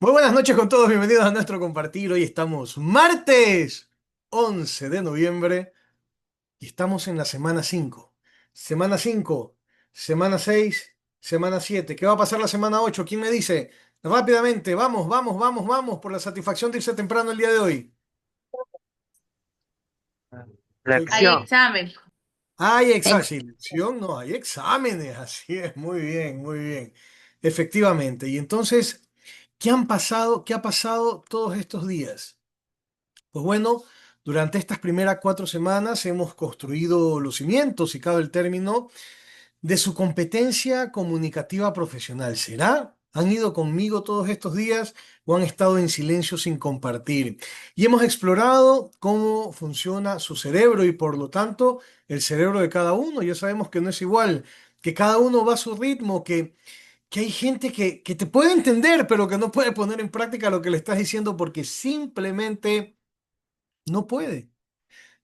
Muy buenas noches con todos, bienvenidos a nuestro compartir. Hoy estamos martes 11 de noviembre y estamos en la semana 5. Semana 5, semana 6, semana 7. ¿Qué va a pasar la semana 8? ¿Quién me dice? Rápidamente, vamos, vamos, vamos, vamos, por la satisfacción de irse temprano el día de hoy. La Soy... Hay acción. examen. Hay examen, no, hay exámenes, así es, muy bien, muy bien. Efectivamente. Y entonces, ¿qué han pasado? ¿Qué ha pasado todos estos días? Pues bueno, durante estas primeras 4 semanas hemos construido los cimientos, si cabe el término, de su competencia comunicativa profesional. ¿Será? ¿Han ido conmigo todos estos días o han estado en silencio sin compartir? Y hemos explorado cómo funciona su cerebro y por lo tanto el cerebro de cada uno. Ya sabemos que no es igual, que cada uno va a su ritmo, que hay gente que te puede entender, pero que no puede poner en práctica lo que le estás diciendo porque simplemente no puede.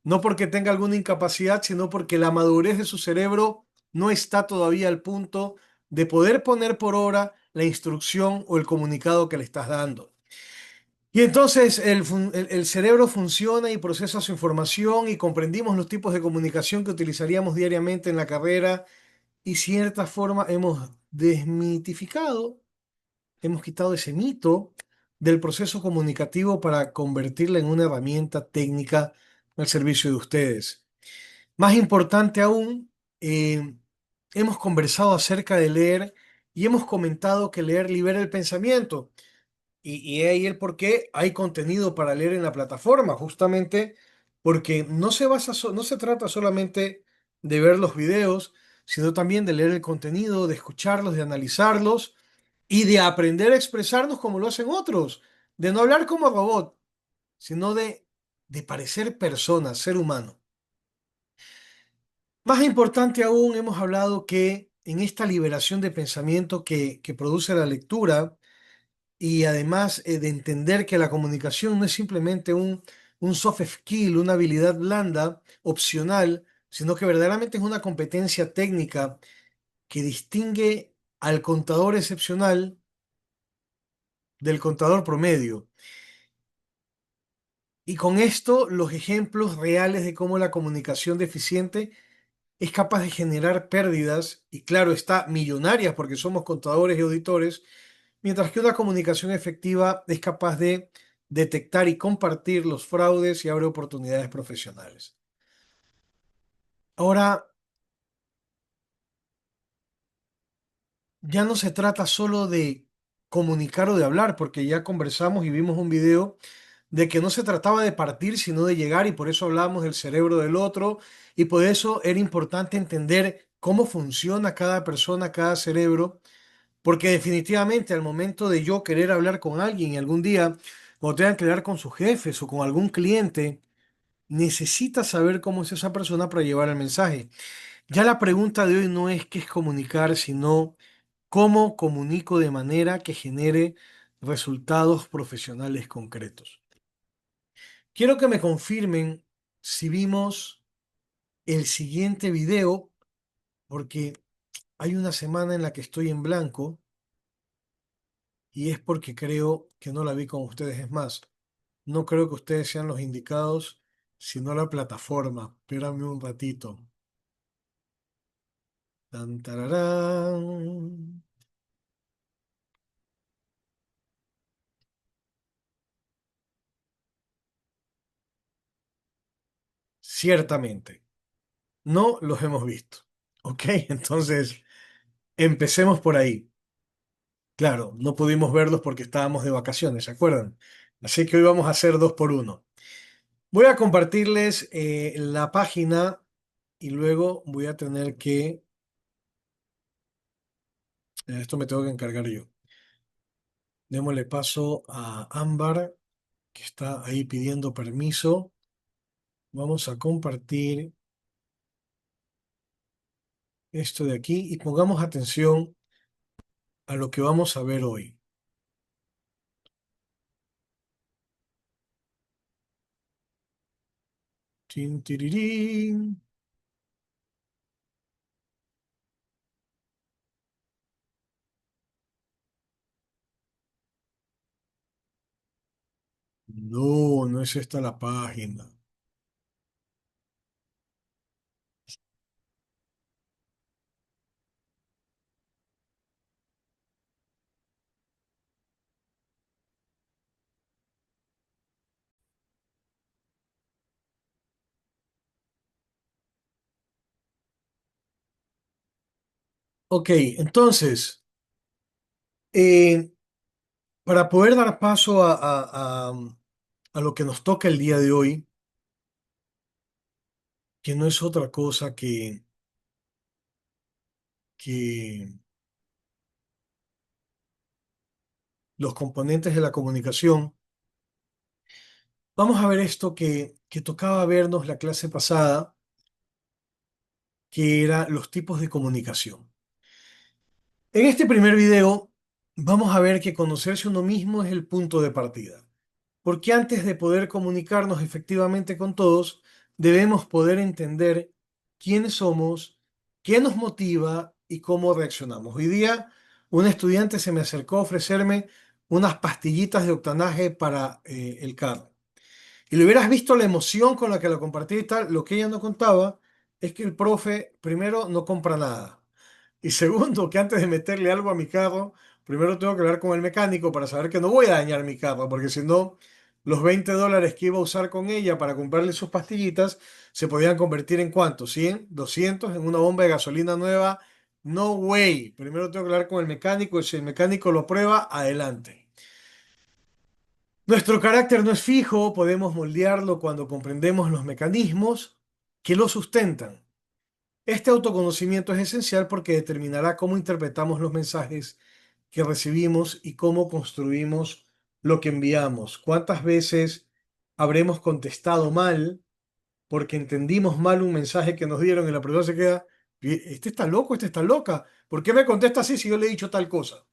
No porque tenga alguna incapacidad, sino porque la madurez de su cerebro no está todavía al punto de poder poner por obra la instrucción o el comunicado que le estás dando. Y entonces el cerebro funciona y procesa su información y comprendimos los tipos de comunicación que utilizaríamos diariamente en la carrera y cierta forma hemos desmitificado, hemos quitado ese mito del proceso comunicativo para convertirla en una herramienta técnica al servicio de ustedes. Más importante aún, hemos conversado acerca de leer y hemos comentado que leer libera el pensamiento. Y he ahí el por qué hay contenido para leer en la plataforma, justamente porque no se trata solamente de ver los videos, sino también de leer el contenido, de escucharlos, de analizarlos y de aprender a expresarnos como lo hacen otros, de no hablar como robot, sino de parecer persona, ser humano. Más importante aún, hemos hablado que en esta liberación de pensamiento que produce la lectura y además de entender que la comunicación no es simplemente un soft skill, una habilidad blanda, opcional, sino que verdaderamente es una competencia técnica que distingue al contador excepcional del contador promedio. Y con esto, los ejemplos reales de cómo la comunicación deficiente es capaz de generar pérdidas, y claro está, millonarias, porque somos contadores y auditores, mientras que una comunicación efectiva es capaz de detectar y compartir los fraudes y abre oportunidades profesionales. Ahora, ya no se trata solo de comunicar o de hablar, porque ya conversamos y vimos un video de que no se trataba de partir, sino de llegar, y por eso hablamos del cerebro del otro, y por eso era importante entender cómo funciona cada persona, cada cerebro, porque definitivamente al momento de yo querer hablar con alguien y algún día, cuando tengan que hablar con sus jefes o con algún cliente, necesita saber cómo es esa persona para llevar el mensaje. Ya la pregunta de hoy no es qué es comunicar, sino cómo comunico de manera que genere resultados profesionales concretos. Quiero que me confirmen si vimos el siguiente video, porque hay una semana en la que estoy en blanco y es porque creo que no la vi con ustedes. Es más, no creo que ustedes sean los indicados, sino la plataforma. Espérame un ratito. Tan, tararán. Ciertamente, no los hemos visto. Ok, entonces empecemos por ahí. Claro, no pudimos verlos porque estábamos de vacaciones, ¿se acuerdan? Así que hoy vamos a hacer dos por uno. Voy a compartirles la página y luego voy a tener que... esto me tengo que encargar yo. Démosle paso a Ámbar, que está ahí pidiendo permiso. Vamos a compartir esto de aquí y pongamos atención a lo que vamos a ver hoy. Tin, tirirín. No, no es esta la página. Ok, entonces, eh, para poder dar paso a lo que nos toca el día de hoy, que no es otra cosa que los componentes de la comunicación, vamos a ver esto que tocaba vernos la clase pasada, que era los tipos de comunicación. En este primer video vamos a ver que conocerse uno mismo es el punto de partida, porque antes de poder comunicarnos efectivamente con todos, debemos poder entender quiénes somos, qué nos motiva y cómo reaccionamos. Hoy día un estudiante se me acercó a ofrecerme unas pastillitas de octanaje para el carro. Y le hubieras visto la emoción con la que lo compartí y tal, lo que ella no contaba es que el profe, primero, no compra nada. Y segundo, que antes de meterle algo a mi carro, primero tengo que hablar con el mecánico para saber que no voy a dañar mi carro, porque si no, los $20 que iba a usar con ella para comprarle sus pastillitas se podían convertir en ¿cuánto? ¿100? ¿200? ¿En una bomba de gasolina nueva? No way. Primero tengo que hablar con el mecánico y si el mecánico lo prueba, adelante. Nuestro carácter no es fijo, podemos moldearlo cuando comprendemos los mecanismos que lo sustentan. Este autoconocimiento es esencial porque determinará cómo interpretamos los mensajes que recibimos y cómo construimos lo que enviamos. ¿Cuántas veces habremos contestado mal porque entendimos mal un mensaje que nos dieron y la persona se queda, este está loco, este está loca, ¿por qué me contesta así si yo le he dicho tal cosa?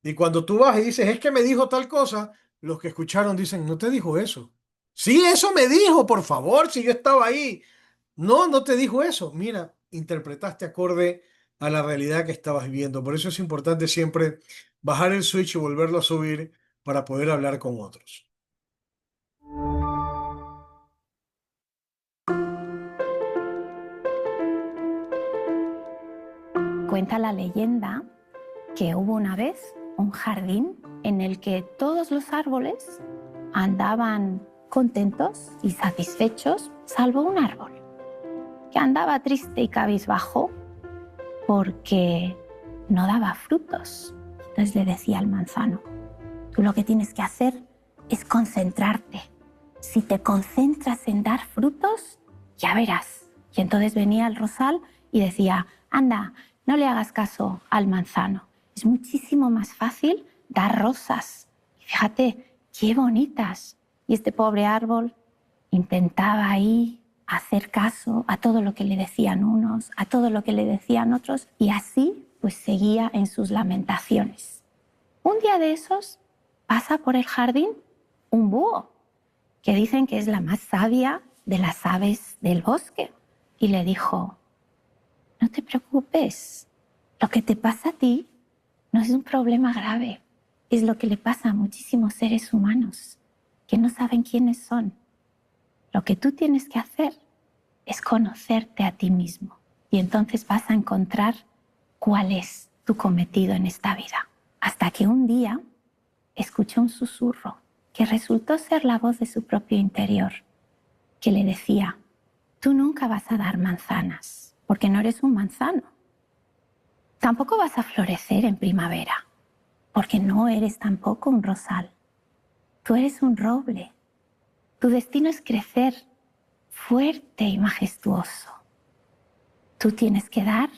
Y cuando tú vas y dices, es que me dijo tal cosa, los que escucharon dicen, no te dijo eso. Sí, eso me dijo, por favor, si yo estaba ahí. No, no te dijo eso. Mira, interpretaste acorde a la realidad que estabas viviendo. Por eso es importante siempre bajar el switch y volverlo a subir para poder hablar con otros. Cuenta la leyenda que hubo una vez un jardín en el que todos los árboles andaban contentos y satisfechos, salvo un árbol que andaba triste y cabizbajo porque no daba frutos. Entonces le decía al manzano, tú lo que tienes que hacer es concentrarte. Si te concentras en dar frutos, ya verás. Y entonces venía el rosal y decía, anda, no le hagas caso al manzano. Es muchísimo más fácil dar rosas. Y fíjate, qué bonitas. Y este pobre árbol intentaba ahí hacer caso a todo lo que le decían unos, a todo lo que le decían otros, y así pues seguía en sus lamentaciones. Un día de esos pasa por el jardín un búho, que dicen que es la más sabia de las aves del bosque, y le dijo, no te preocupes, lo que te pasa a ti no es un problema grave, es lo que le pasa a muchísimos seres humanos que no saben quiénes son. Lo que tú tienes que hacer es conocerte a ti mismo y entonces vas a encontrar cuál es tu cometido en esta vida. Hasta que un día escuchó un susurro que resultó ser la voz de su propio interior, que le decía, tú nunca vas a dar manzanas, porque no eres un manzano. Tampoco vas a florecer en primavera, porque no eres tampoco un rosal. Tú eres un roble. Tu destino es crecer fuerte y majestuoso. Tú tienes que dar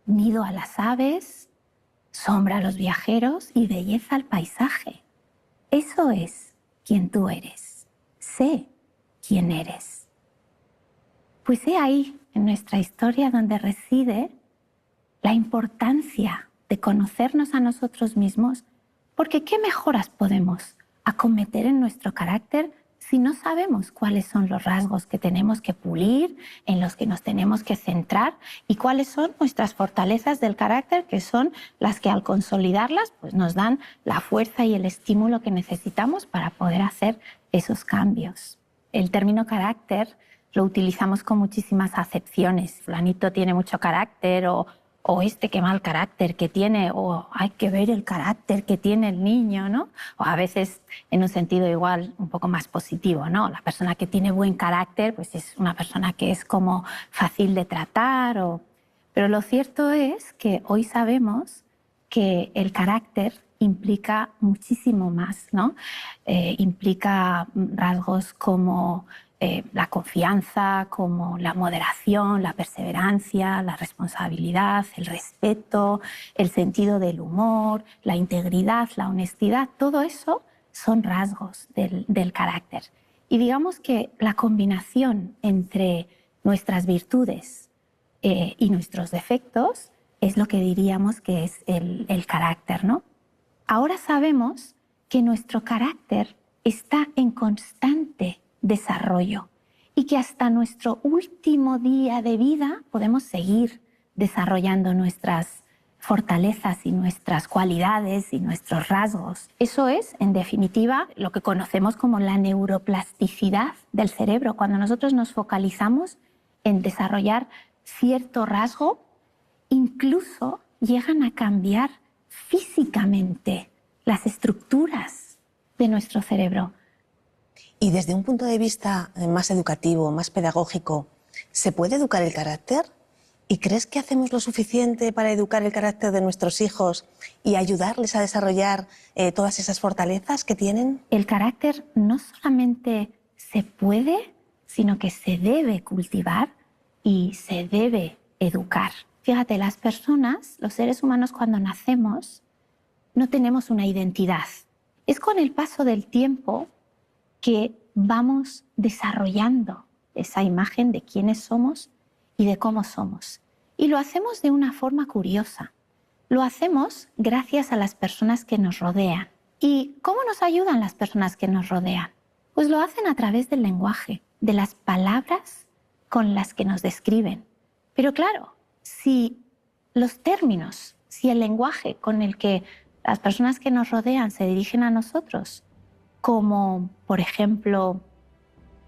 nido a las aves, sombra a los viajeros y belleza al paisaje. Eso es quien tú eres. Sé quién eres. Pues he ahí, en nuestra historia, donde reside la importancia de conocernos a nosotros mismos, porque ¿qué mejoras podemos acometer en nuestro carácter si no sabemos cuáles son los rasgos que tenemos que pulir, en los que nos tenemos que centrar y cuáles son nuestras fortalezas del carácter, que son las que al consolidarlas pues nos dan la fuerza y el estímulo que necesitamos para poder hacer esos cambios. El término carácter lo utilizamos con muchísimas acepciones. Fulanito tiene mucho carácter o este qué mal carácter que tiene, o hay que ver el carácter que tiene el niño, ¿no? O a veces en un sentido igual un poco más positivo, ¿no? La persona que tiene buen carácter pues es una persona que es como fácil de tratar. Pero lo cierto es que hoy sabemos que el carácter implica muchísimo más, ¿no? Implica rasgos como la confianza, como la moderación, la perseverancia, la responsabilidad, el respeto, el sentido del humor, la integridad, la honestidad. Todo eso son rasgos del carácter. Y digamos que la combinación entre nuestras virtudes y nuestros defectos es lo que diríamos que es el carácter, ¿no? Ahora sabemos que nuestro carácter está en constante desarrollo y que hasta nuestro último día de vida podemos seguir desarrollando nuestras fortalezas y nuestras cualidades y nuestros rasgos. Eso es, en definitiva, lo que conocemos como la neuroplasticidad del cerebro. Cuando nosotros nos focalizamos en desarrollar cierto rasgo, incluso llegan a cambiar físicamente las estructuras de nuestro cerebro. Y desde un punto de vista más educativo, más pedagógico, ¿se puede educar el carácter? ¿Y crees que hacemos lo suficiente para educar el carácter de nuestros hijos y ayudarles a desarrollar todas esas fortalezas que tienen? El carácter no solamente se puede, sino que se debe cultivar y se debe educar. Fíjate, las personas, los seres humanos, cuando nacemos, no tenemos una identidad. Es con el paso del tiempo que vamos desarrollando esa imagen de quiénes somos y de cómo somos. Y lo hacemos de una forma curiosa. Lo hacemos gracias a las personas que nos rodean. ¿Y cómo nos ayudan las personas que nos rodean? Pues lo hacen a través del lenguaje, de las palabras con las que nos describen. Pero claro, si los términos, si el lenguaje con el que las personas que nos rodean se dirigen a nosotros, como por ejemplo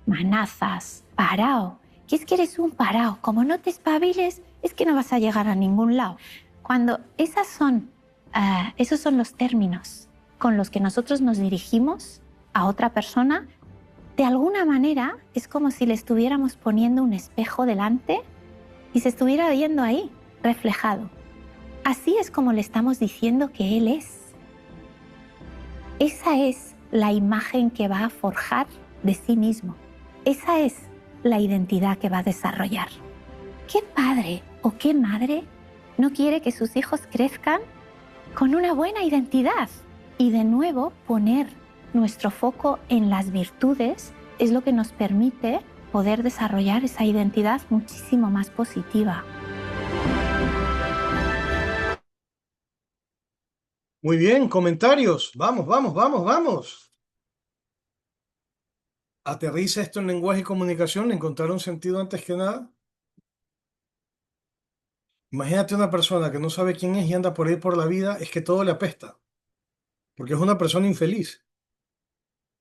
manazas, parao, ¿qué es que eres un parao? Como no te espabiles, es que no vas a llegar a ningún lado. Cuando esos son los términos con los que nosotros nos dirigimos a otra persona, de alguna manera es como si le estuviéramos poniendo un espejo delante y se estuviera viendo ahí, reflejado. Así es como le estamos diciendo que él es. Esa es la imagen que va a forjar de sí mismo. Esa es la identidad que va a desarrollar. ¿Qué padre o qué madre no quiere que sus hijos crezcan con una buena identidad? Y de nuevo, poner nuestro foco en las virtudes es lo que nos permite poder desarrollar esa identidad muchísimo más positiva. Muy bien, comentarios. Vamos, vamos, vamos, vamos. Aterriza esto en lenguaje y comunicación, le encontraron sentido antes que nada. Imagínate una persona que no sabe quién es y anda por ahí por la vida, es que todo le apesta, porque es una persona infeliz,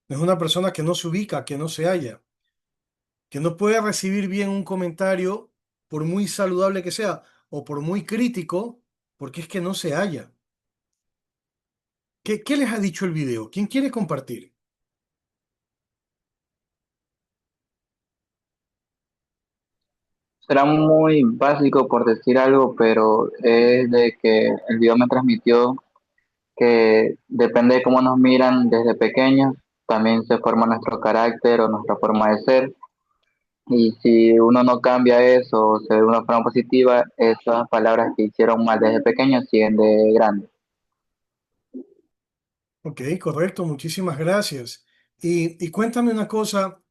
es una persona que no se ubica, que no se halla, que no puede recibir bien un comentario, por muy saludable que sea, o por muy crítico, porque es que no se halla. ¿Qué les ha dicho el video? ¿Quién quiere compartir? Será muy básico por decir algo, pero es de que el video me transmitió que depende de cómo nos miran desde pequeños, también se forma nuestro carácter o nuestra forma de ser. Y si uno no cambia eso o se ve de una forma positiva, esas palabras que hicieron mal desde pequeños siguen de grande. Ok, correcto, muchísimas gracias. Y cuéntame una cosa,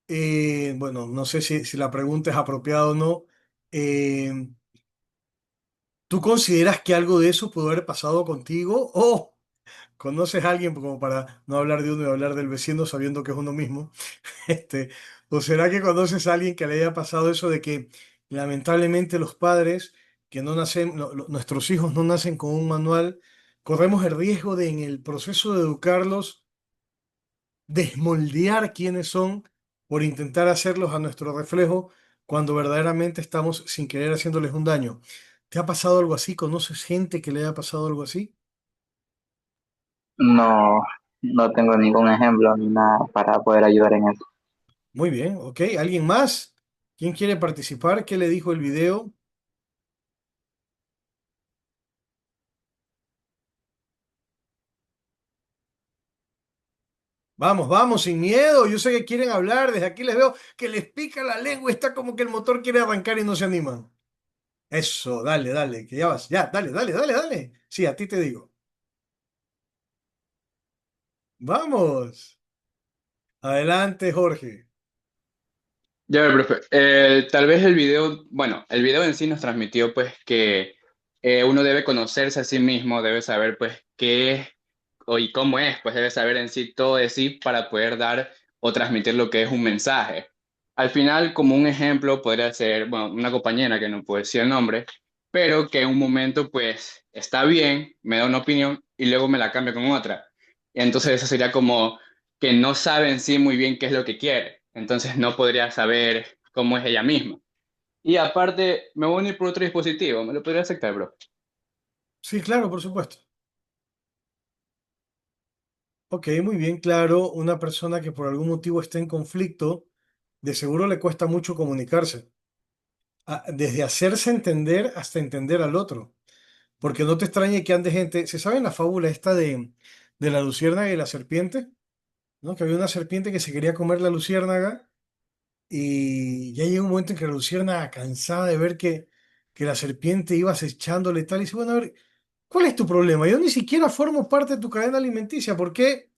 bueno, no sé si la pregunta es apropiada o no. ¿Tú consideras que algo de eso pudo haber pasado contigo? ¿O ¿Conoces a alguien como para no hablar de uno y hablar del vecino sabiendo que es uno mismo? Este, ¿O será que conoces a alguien que le haya pasado eso de que lamentablemente los padres que no nacen, nuestros hijos no nacen con un manual, corremos el riesgo de en el proceso de educarlos desmoldear quiénes son por intentar hacerlos a nuestro reflejo cuando verdaderamente estamos sin querer haciéndoles un daño? ¿Te ha pasado algo así? ¿Conoces gente que le haya pasado algo así? No, no tengo ningún ejemplo ni nada para poder ayudar en eso. Muy bien, ok. ¿Alguien más? ¿Quién quiere participar? ¿Qué le dijo el video? Vamos, vamos, sin miedo. Yo sé que quieren hablar. Desde aquí les veo que les pica la lengua. Está como que el motor quiere arrancar y no se animan. Eso, dale, dale, que ya vas. Ya, dale, dale, dale, dale. Sí, a ti te digo. Vamos. Adelante, Jorge. Ya ver, profe, tal vez el video, bueno, el video en sí nos transmitió pues que uno debe conocerse a sí mismo, debe saber pues qué es y cómo es, pues debe saber en sí todo de sí para poder dar o transmitir lo que es un mensaje. Al final, como un ejemplo, podría ser, bueno, una compañera que no puedo decir el nombre, pero que en un momento pues está bien, me da una opinión y luego me la cambia con otra. Y entonces eso sería como que no sabe en sí muy bien qué es lo que quiere, entonces no podría saber cómo es ella misma. Y aparte, me voy a unir por otro dispositivo, ¿me lo podría aceptar, bro? Sí, claro, por supuesto. Ok, muy bien, claro. Una persona que por algún motivo está en conflicto, de seguro le cuesta mucho comunicarse. Desde hacerse entender hasta entender al otro. Porque no te extrañe que ande gente. ¿Se sabe la fábula esta de la luciérnaga y la serpiente? ¿No? Que había una serpiente que se quería comer la luciérnaga y ya llegó un momento en que la luciérnaga, cansada de ver que la serpiente iba acechándole y tal, y dice, bueno, a ver, ¿cuál es tu problema? Yo ni siquiera formo parte de tu cadena alimenticia. ¿Por qué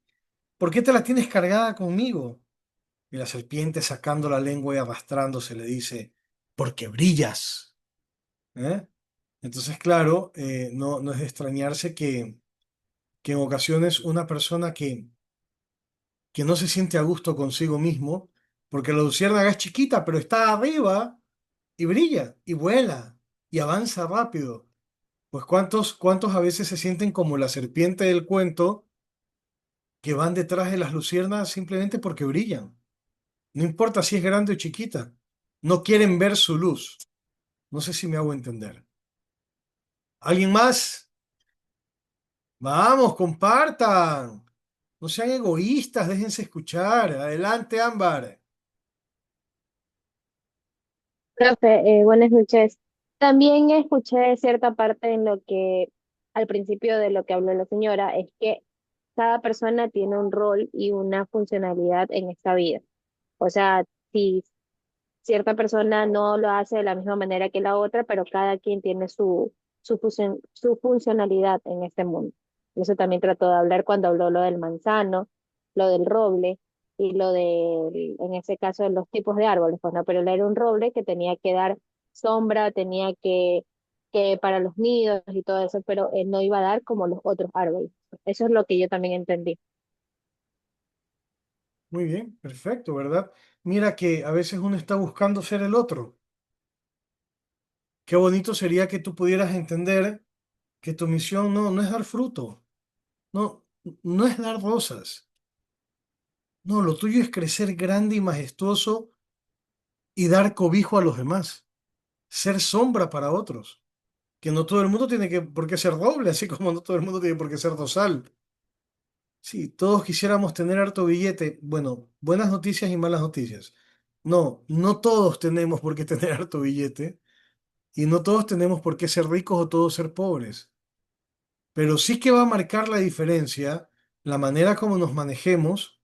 te la tienes cargada conmigo? Y la serpiente sacando la lengua y arrastrándose le dice, porque brillas. ¿Eh? Entonces, claro, no es de extrañarse que en ocasiones una persona que no se siente a gusto consigo mismo, porque la luciérnaga es chiquita, pero está arriba y brilla y vuela y avanza rápido. Pues cuántos a veces se sienten como la serpiente del cuento que van detrás de las luciernas simplemente porque brillan. No importa si es grande o chiquita, no quieren ver su luz. No sé si me hago entender. ¿Alguien más? Vamos, compartan. No sean egoístas, déjense escuchar. Adelante, Ámbar. Profe, buenas noches. También escuché cierta parte en lo que al principio de lo que habló la señora, es que cada persona tiene un rol y una funcionalidad en esta vida. O sea, si cierta persona no lo hace de la misma manera que la otra, pero cada quien tiene su funcionalidad en este mundo. Y eso también trató de hablar cuando habló lo del manzano, lo del roble y lo de, en ese caso, de los tipos de árboles, pues no, pero él era un roble que tenía que dar sombra, tenía que para los nidos y todo eso, pero él no iba a dar como los otros árboles. Eso es lo que yo también entendí. Muy bien, perfecto, ¿verdad? Mira que a veces uno está buscando ser el otro. Qué bonito sería que tú pudieras entender que tu misión no es dar fruto, no, no es dar rosas. No, lo tuyo es crecer grande y majestuoso y dar cobijo a los demás, ser sombra para otros. Que no todo el mundo tiene por qué ser doble, así como no todo el mundo tiene por qué ser rosal. Sí, todos quisiéramos tener harto billete. Bueno, buenas noticias y malas noticias. No todos tenemos por qué tener harto billete y no todos tenemos por qué ser ricos o todos ser pobres. Pero sí que va a marcar la diferencia la manera como nos manejemos,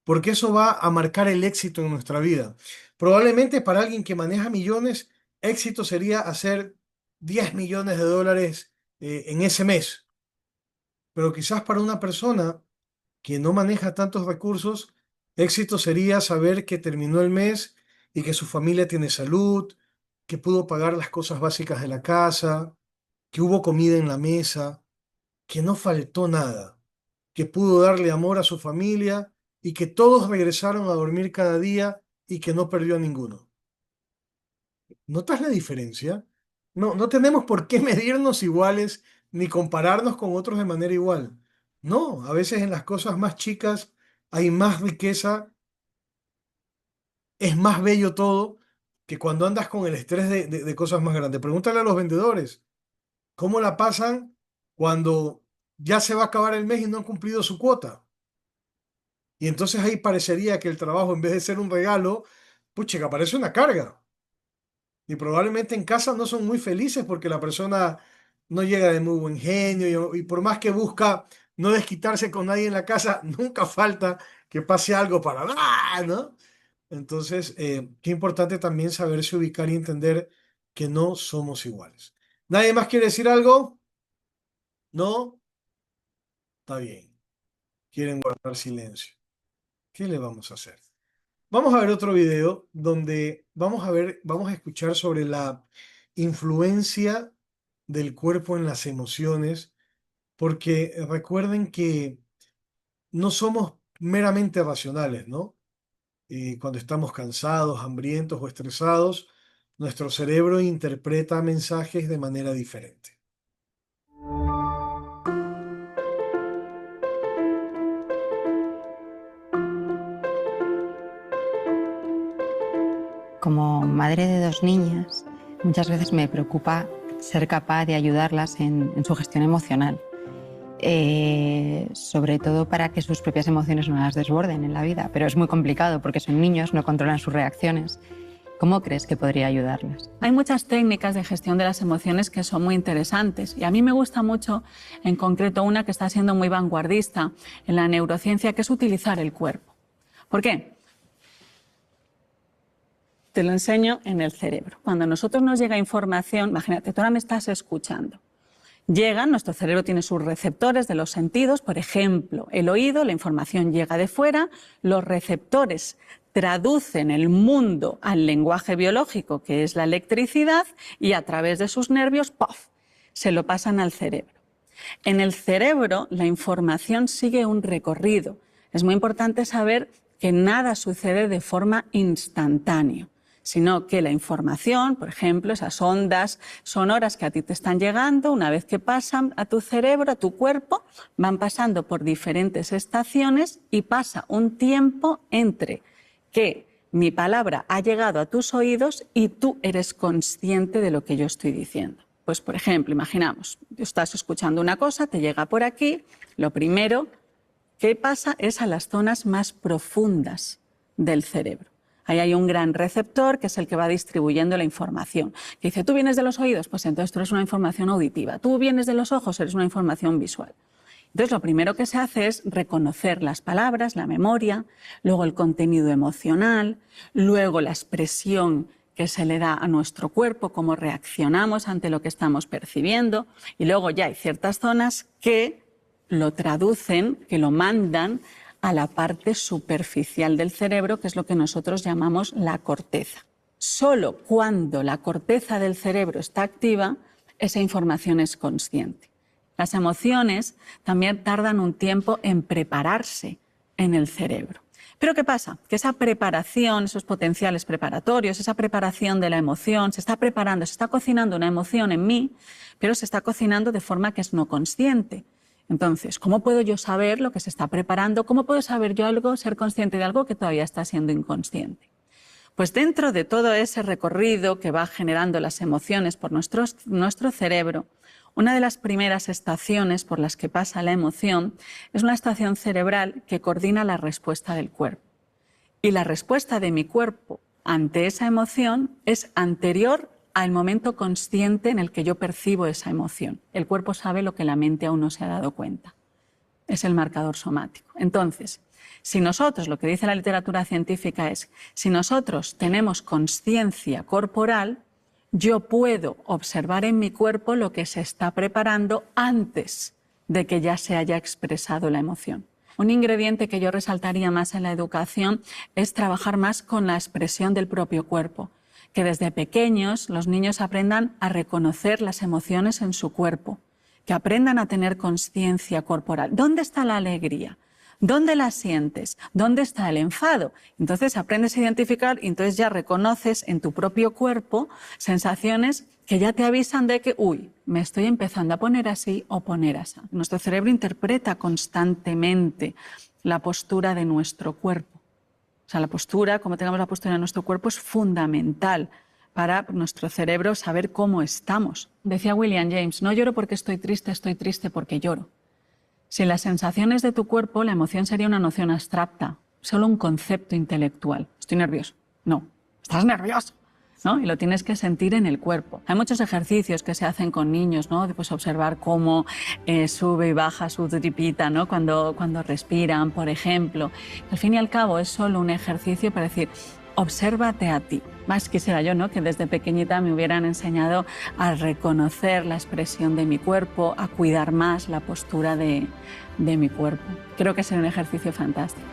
porque eso va a marcar el éxito en nuestra vida. Probablemente para alguien que maneja millones, éxito sería hacer 10 millones de dólares en ese mes. Pero quizás para una persona que no maneja tantos recursos, éxito sería saber que terminó el mes y que su familia tiene salud, que pudo pagar las cosas básicas de la casa, que hubo comida en la mesa, que no faltó nada. que pudo darle amor a su familia y que todos regresaron a dormir cada día y que no perdió a ninguno. ¿Notas la diferencia? No, no tenemos por qué medirnos iguales ni compararnos con otros de manera igual. No, a veces en las cosas más chicas hay más riqueza, es más bello todo que cuando andas con el estrés de cosas más grandes. Pregúntale a los vendedores, ¿cómo la pasan cuando ya se va a acabar el mes y no han cumplido su cuota? Y entonces ahí parecería que el trabajo, en vez de ser un regalo, pucha, que aparece una carga. Y probablemente en casa no son muy felices porque la persona no llega de muy buen genio y por más que busca no desquitarse con nadie en la casa, nunca falta que pase algo para ¡ah!, ¿no? Entonces, qué importante también saberse ubicar y entender que no somos iguales. ¿Nadie más quiere decir algo? No, está bien. Quieren guardar silencio. ¿Qué le vamos a hacer? Vamos a ver otro video donde vamos a escuchar sobre la influencia del cuerpo en las emociones, porque recuerden que no somos meramente racionales, ¿no? Cuando estamos cansados, hambrientos o estresados, nuestro cerebro interpreta mensajes de manera diferente. Como madre de 2 niñas, muchas veces me preocupa ser capaz de ayudarlas en su gestión emocional, sobre todo para que sus propias emociones no las desborden en la vida. Pero es muy complicado porque son niños, no controlan sus reacciones. ¿Cómo crees que podría ayudarlas? Hay muchas técnicas de gestión de las emociones que son muy interesantes y a mí me gusta mucho, en concreto, una que está siendo muy vanguardista en la neurociencia, que es utilizar el cuerpo. ¿Por qué? Te lo enseño en el cerebro. Cuando a nosotros nos llega información, imagínate, tú ahora me estás escuchando. Nuestro cerebro tiene sus receptores de los sentidos, por ejemplo, el oído, la información llega de fuera, los receptores traducen el mundo al lenguaje biológico, que es la electricidad, y a través de sus nervios, ¡puff!, se lo pasan al cerebro. En el cerebro la información sigue un recorrido. Es muy importante saber que nada sucede de forma instantánea, sino que la información, por ejemplo, esas ondas sonoras que a ti te están llegando, una vez que pasan a tu cerebro, a tu cuerpo, van pasando por diferentes estaciones y pasa un tiempo entre que mi palabra ha llegado a tus oídos y tú eres consciente de lo que yo estoy diciendo. Pues, por ejemplo, imaginamos, estás escuchando una cosa, te llega por aquí, lo primero que pasa es a las zonas más profundas del cerebro. Ahí hay un gran receptor que es el que va distribuyendo la información. Que dice, ¿tú vienes de los oídos? Pues entonces tú eres una información auditiva. ¿Tú vienes de los ojos? Eres una información visual. Entonces lo primero que se hace es reconocer las palabras, la memoria, luego el contenido emocional, luego la expresión que se le da a nuestro cuerpo, cómo reaccionamos ante lo que estamos percibiendo, y luego ya hay ciertas zonas que lo traducen, que lo mandan a la parte superficial del cerebro, que es lo que nosotros llamamos la corteza. Solo cuando la corteza del cerebro está activa, esa información es consciente. Las emociones también tardan un tiempo en prepararse en el cerebro. Pero ¿qué pasa? Que esa preparación, esos potenciales preparatorios, esa preparación de la emoción, se está preparando, se está cocinando una emoción en mí, pero se está cocinando de forma que es no consciente. Entonces, ¿cómo puedo yo saber lo que se está preparando? ¿Cómo puedo saber yo algo, ser consciente de algo que todavía está siendo inconsciente? Pues dentro de todo ese recorrido que va generando las emociones por nuestro cerebro, una de las primeras estaciones por las que pasa la emoción es una estación cerebral que coordina la respuesta del cuerpo. Y la respuesta de mi cuerpo ante esa emoción es anterior al momento consciente en el que yo percibo esa emoción. El cuerpo sabe lo que la mente aún no se ha dado cuenta. Es el marcador somático. Entonces, si nosotros, lo que dice la literatura científica es, si nosotros tenemos consciencia corporal, yo puedo observar en mi cuerpo lo que se está preparando antes de que ya se haya expresado la emoción. Un ingrediente que yo resaltaría más en la educación es trabajar más con la expresión del propio cuerpo. Que desde pequeños los niños aprendan a reconocer las emociones en su cuerpo, que aprendan a tener conciencia corporal. ¿Dónde está la alegría? ¿Dónde la sientes? ¿Dónde está el enfado? Entonces aprendes a identificar y entonces ya reconoces en tu propio cuerpo sensaciones que ya te avisan de que, uy, me estoy empezando a poner así o poner así. Nuestro cerebro interpreta constantemente la postura de nuestro cuerpo. O sea, la postura, como tengamos la postura de nuestro cuerpo, es fundamental para nuestro cerebro saber cómo estamos. Decía William James, no lloro porque estoy triste porque lloro. Sin las sensaciones de tu cuerpo, la emoción sería una noción abstracta, solo un concepto intelectual. Estoy nervioso. No, estás nervioso, ¿no? Y lo tienes que sentir en el cuerpo. Hay muchos ejercicios que se hacen con niños, ¿no? Pues observar cómo sube y baja su tripita, ¿no? Cuando respiran, por ejemplo. Al fin y al cabo es solo un ejercicio para decir, obsérvate a ti. Más quisiera yo, ¿no?, que desde pequeñita me hubieran enseñado a reconocer la expresión de mi cuerpo, a cuidar más la postura de mi cuerpo. Creo que sería un ejercicio fantástico.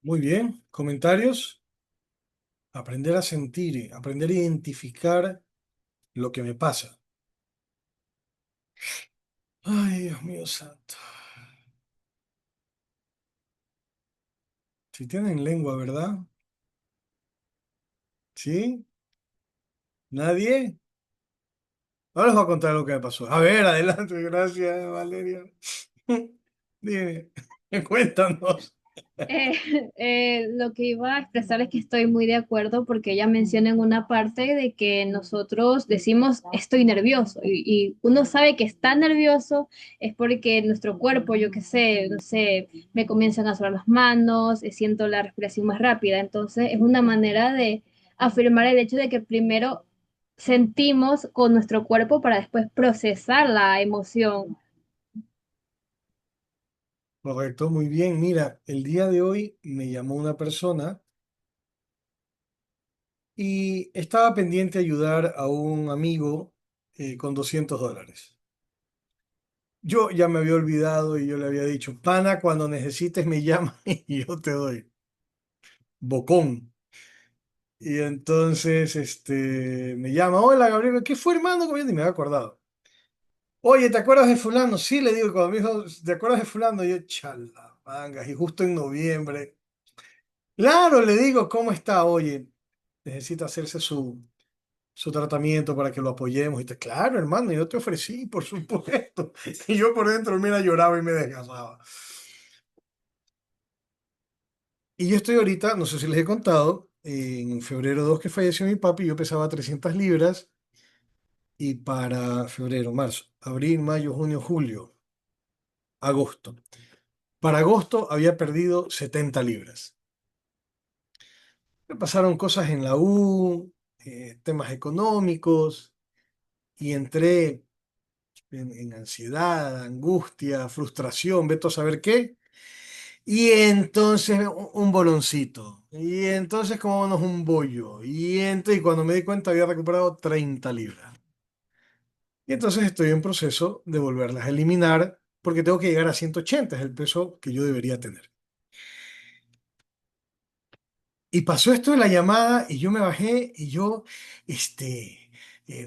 Muy bien, comentarios. Aprender a sentir, aprender a identificar lo que me pasa. Ay, Dios mío santo. Si tienen lengua, ¿verdad? ¿Sí? ¿Nadie? Ahora les voy a contar lo que me pasó. A ver, adelante, gracias, Valeria. Dime, cuéntanos. Lo que iba a expresar es que estoy muy de acuerdo porque ella menciona en una parte de que nosotros decimos estoy nervioso y uno sabe que está nervioso es porque nuestro cuerpo, yo qué sé, no sé, me comienzan a sudar las manos, siento la respiración más rápida, entonces es una manera de afirmar el hecho de que primero sentimos con nuestro cuerpo para después procesar la emoción. Correcto, muy bien. Mira, el día de hoy me llamó una persona y estaba pendiente de ayudar a un amigo con $200. Yo ya me había olvidado y yo le había dicho, pana, cuando necesites me llama y yo te doy. Bocón. Y entonces me llama, hola Gabriel, ¿qué fue hermano? Y me había acordado. Oye, ¿te acuerdas de fulano? Sí, le digo, y cuando me dijo, ¿te acuerdas de fulano? Y yo, chala, mangas, y justo en noviembre. Claro, le digo, ¿cómo está? Oye, necesita hacerse su tratamiento para que lo apoyemos. Y te, claro, hermano, yo te ofrecí, por supuesto. Y yo por dentro, mira, lloraba y me desgasaba. Y yo estoy ahorita, no sé si les he contado, en febrero 2 que falleció mi papi, yo pesaba 300 libras y para febrero, marzo, abril, mayo, junio, julio, agosto. Para agosto había perdido 70 libras. Me pasaron cosas en la U, temas económicos, y entré en ansiedad, angustia, frustración, veto a saber qué. Y entonces un boloncito. Y entonces comámonos un bollo. Y cuando me di cuenta había recuperado 30 libras. Y entonces estoy en proceso de volverlas a eliminar porque tengo que llegar a 180, es el peso que yo debería tener. Y pasó esto de la llamada y yo me bajé y yo,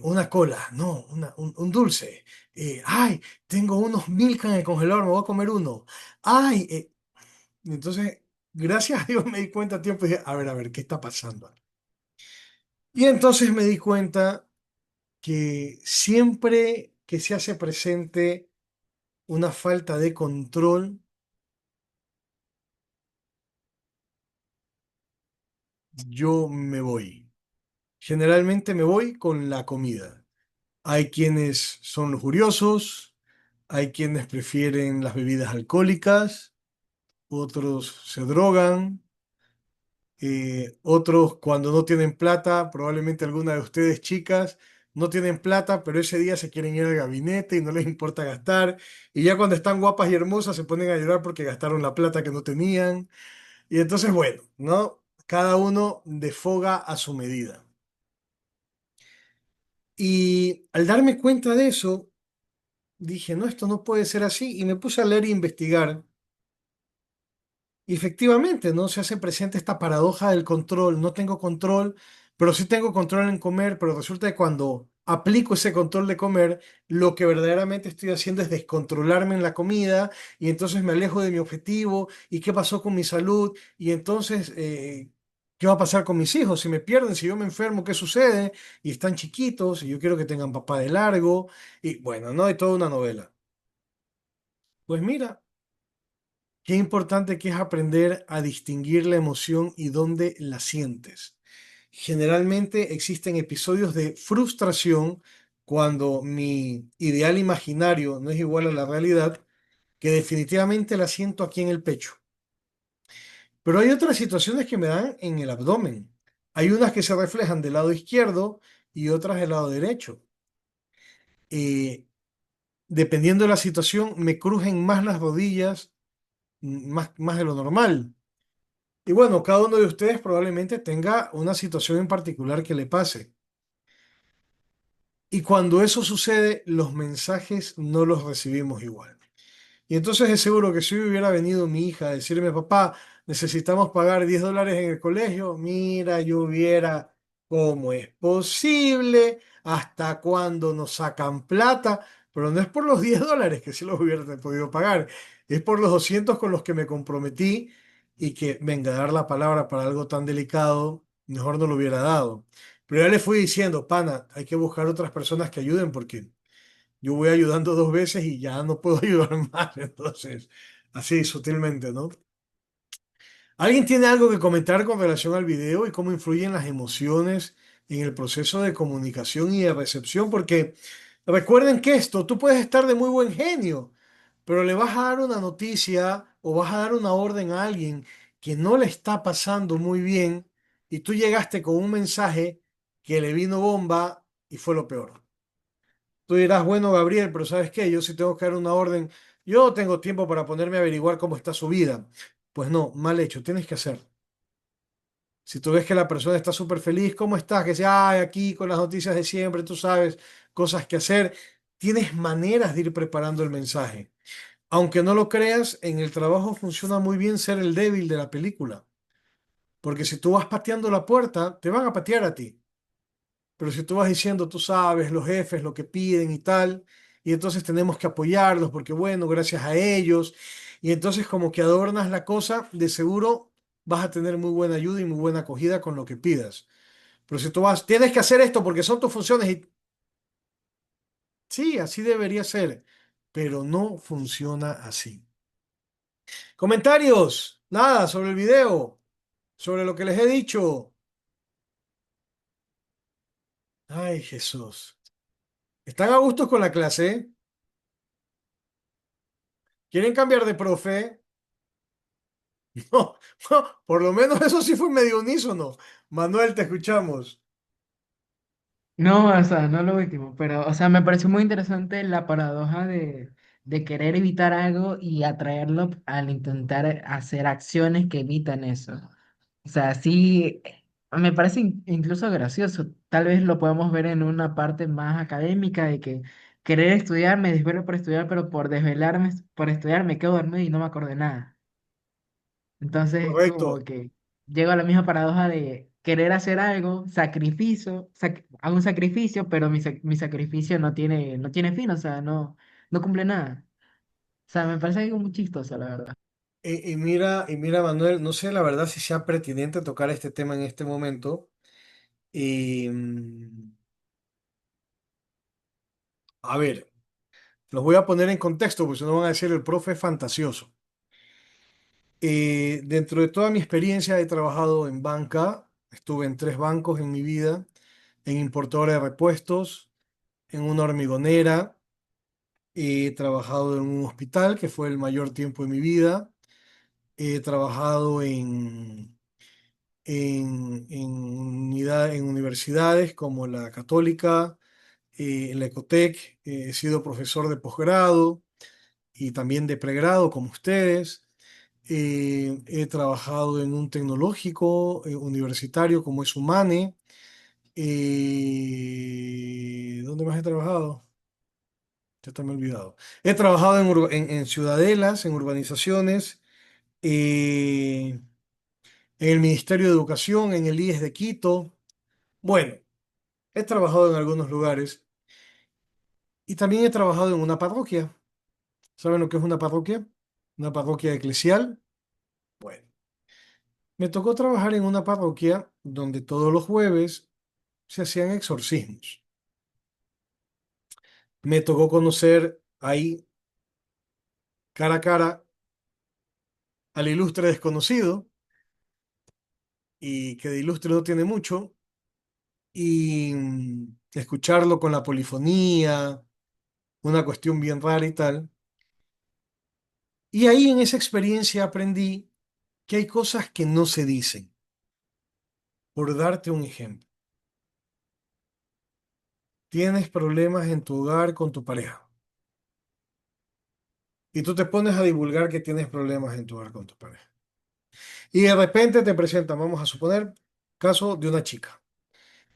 una cola, no, un dulce. Ay, tengo unos Milka en el congelador, me voy a comer uno. Ay, y entonces, gracias a Dios me di cuenta a tiempo y dije, a ver, ¿qué está pasando? Y entonces me di cuenta que siempre que se hace presente una falta de control, yo me voy. Generalmente me voy con la comida. Hay quienes son lujuriosos, hay quienes prefieren las bebidas alcohólicas, otros se drogan, otros cuando no tienen plata, probablemente alguna de ustedes chicas no tienen plata, pero ese día se quieren ir al gabinete y no les importa gastar, y ya cuando están guapas y hermosas se ponen a llorar porque gastaron la plata que no tenían, y entonces bueno, ¿no? Cada uno desfoga a su medida. Y al darme cuenta de eso, dije, no, esto no puede ser así, y me puse a leer e investigar. Y efectivamente, ¿no? Se hace presente esta paradoja del control. No tengo control, pero sí tengo control en comer, pero resulta que cuando aplico ese control de comer, lo que verdaderamente estoy haciendo es descontrolarme en la comida y entonces me alejo de mi objetivo y qué pasó con mi salud y entonces qué va a pasar con mis hijos si me pierden, si yo me enfermo, qué sucede y están chiquitos y yo quiero que tengan papá de largo y bueno, no hay toda una novela. Pues mira, qué importante que es aprender a distinguir la emoción y dónde la sientes. Generalmente existen episodios de frustración cuando mi ideal imaginario no es igual a la realidad, que definitivamente la siento aquí en el pecho. Pero hay otras situaciones que me dan en el abdomen. Hay unas que se reflejan del lado izquierdo y otras del lado derecho. Eh, Dependiendo de la situación, me crujen más las rodillas, más de lo normal. Y bueno, cada uno de ustedes probablemente tenga una situación en particular que le pase. Y cuando eso sucede, los mensajes no los recibimos igual. Y entonces es seguro que si hubiera venido mi hija a decirme, papá, necesitamos pagar $10 en el colegio, mira, yo hubiera, ¿cómo es posible? ¿Hasta cuándo nos sacan plata? Pero no es por los $10 que sí los hubiera podido pagar, es por los 200 con los que me comprometí y que, venga, dar la palabra para algo tan delicado, mejor no lo hubiera dado. Pero ya le fui diciendo, pana, hay que buscar otras personas que ayuden porque yo voy ayudando 2 veces y ya no puedo ayudar más. Entonces, así sutilmente, ¿no? ¿Alguien tiene algo que comentar con relación al video y cómo influyen las emociones en el proceso de comunicación y de recepción? Porque recuerden que esto, tú puedes estar de muy buen genio, pero le vas a dar una noticia o vas a dar una orden a alguien que no le está pasando muy bien y tú llegaste con un mensaje que le vino bomba y fue lo peor. Tú dirás, bueno, Gabriel, pero ¿sabes qué? Yo sí tengo que dar una orden. Yo no tengo tiempo para ponerme a averiguar cómo está su vida. Pues no, mal hecho, tienes que hacer. Si tú ves que la persona está súper feliz, ¿cómo estás? Que sea, ay, aquí con las noticias de siempre, tú sabes, cosas que hacer. Tienes maneras de ir preparando el mensaje. Aunque no lo creas, en el trabajo funciona muy bien ser el débil de la película. Porque si tú vas pateando la puerta, te van a patear a ti. Pero si tú vas diciendo, tú sabes, los jefes, lo que piden y tal, y entonces tenemos que apoyarlos porque, bueno, gracias a ellos, y entonces como que adornas la cosa, de seguro vas a tener muy buena ayuda y muy buena acogida con lo que pidas. Pero si tú vas, tienes que hacer esto porque son tus funciones, y sí, así debería ser, pero no funciona así. Comentarios, nada, sobre el video, sobre lo que les he dicho. Ay, Jesús. ¿Están a gusto con la clase? ¿Quieren cambiar de profe? No, no, por lo menos eso sí fue medio unísono. Manuel, te escuchamos. No, o sea, no lo último, pero, o sea, me pareció muy interesante la paradoja de querer evitar algo y atraerlo al intentar hacer acciones que evitan eso. O sea, sí, me parece incluso gracioso. Tal vez lo podemos ver en una parte más académica de que querer estudiar, me desvelo por estudiar, pero por desvelarme por estudiar me quedo dormido y no me acuerdo de nada. Entonces es como Correcto. que llego a la misma paradoja de querer hacer algo, hago un sacrificio, pero mi sacrificio no tiene fin, o sea, no cumple nada. O sea, me parece algo muy chistoso, la verdad. Y mira, Manuel, no sé la verdad si sea pertinente tocar este tema en este momento. Y, a ver, los voy a poner en contexto, porque si no van a decir el profe es fantasioso. Dentro de toda mi experiencia he trabajado en banca, estuve en 3 bancos en mi vida, en importadora de repuestos, en una hormigonera, he trabajado en un hospital, que fue el mayor tiempo de mi vida. He trabajado en universidades como la Católica, en la Ecotec. He sido profesor de posgrado y también de pregrado, como ustedes. He trabajado en un tecnológico universitario como es Humane. ¿Dónde más he trabajado? Ya está me he olvidado. He trabajado en ciudadelas, en urbanizaciones. En el Ministerio de Educación, en el IES de Quito, Bueno, he trabajado en algunos lugares y también he trabajado en una parroquia. ¿Saben lo que es una parroquia? Una parroquia eclesial. Bueno, me tocó trabajar en una parroquia donde todos los jueves se hacían exorcismos. Me tocó conocer ahí cara a cara al ilustre desconocido, y que de ilustre no tiene mucho, y escucharlo con la polifonía, una cuestión bien rara y tal. Y ahí en esa experiencia aprendí que hay cosas que no se dicen. Por darte un ejemplo, tienes problemas en tu hogar con tu pareja y tú te pones a divulgar que tienes problemas en tu hogar con tu pareja. Y de repente te presentan, vamos a suponer, caso de una chica.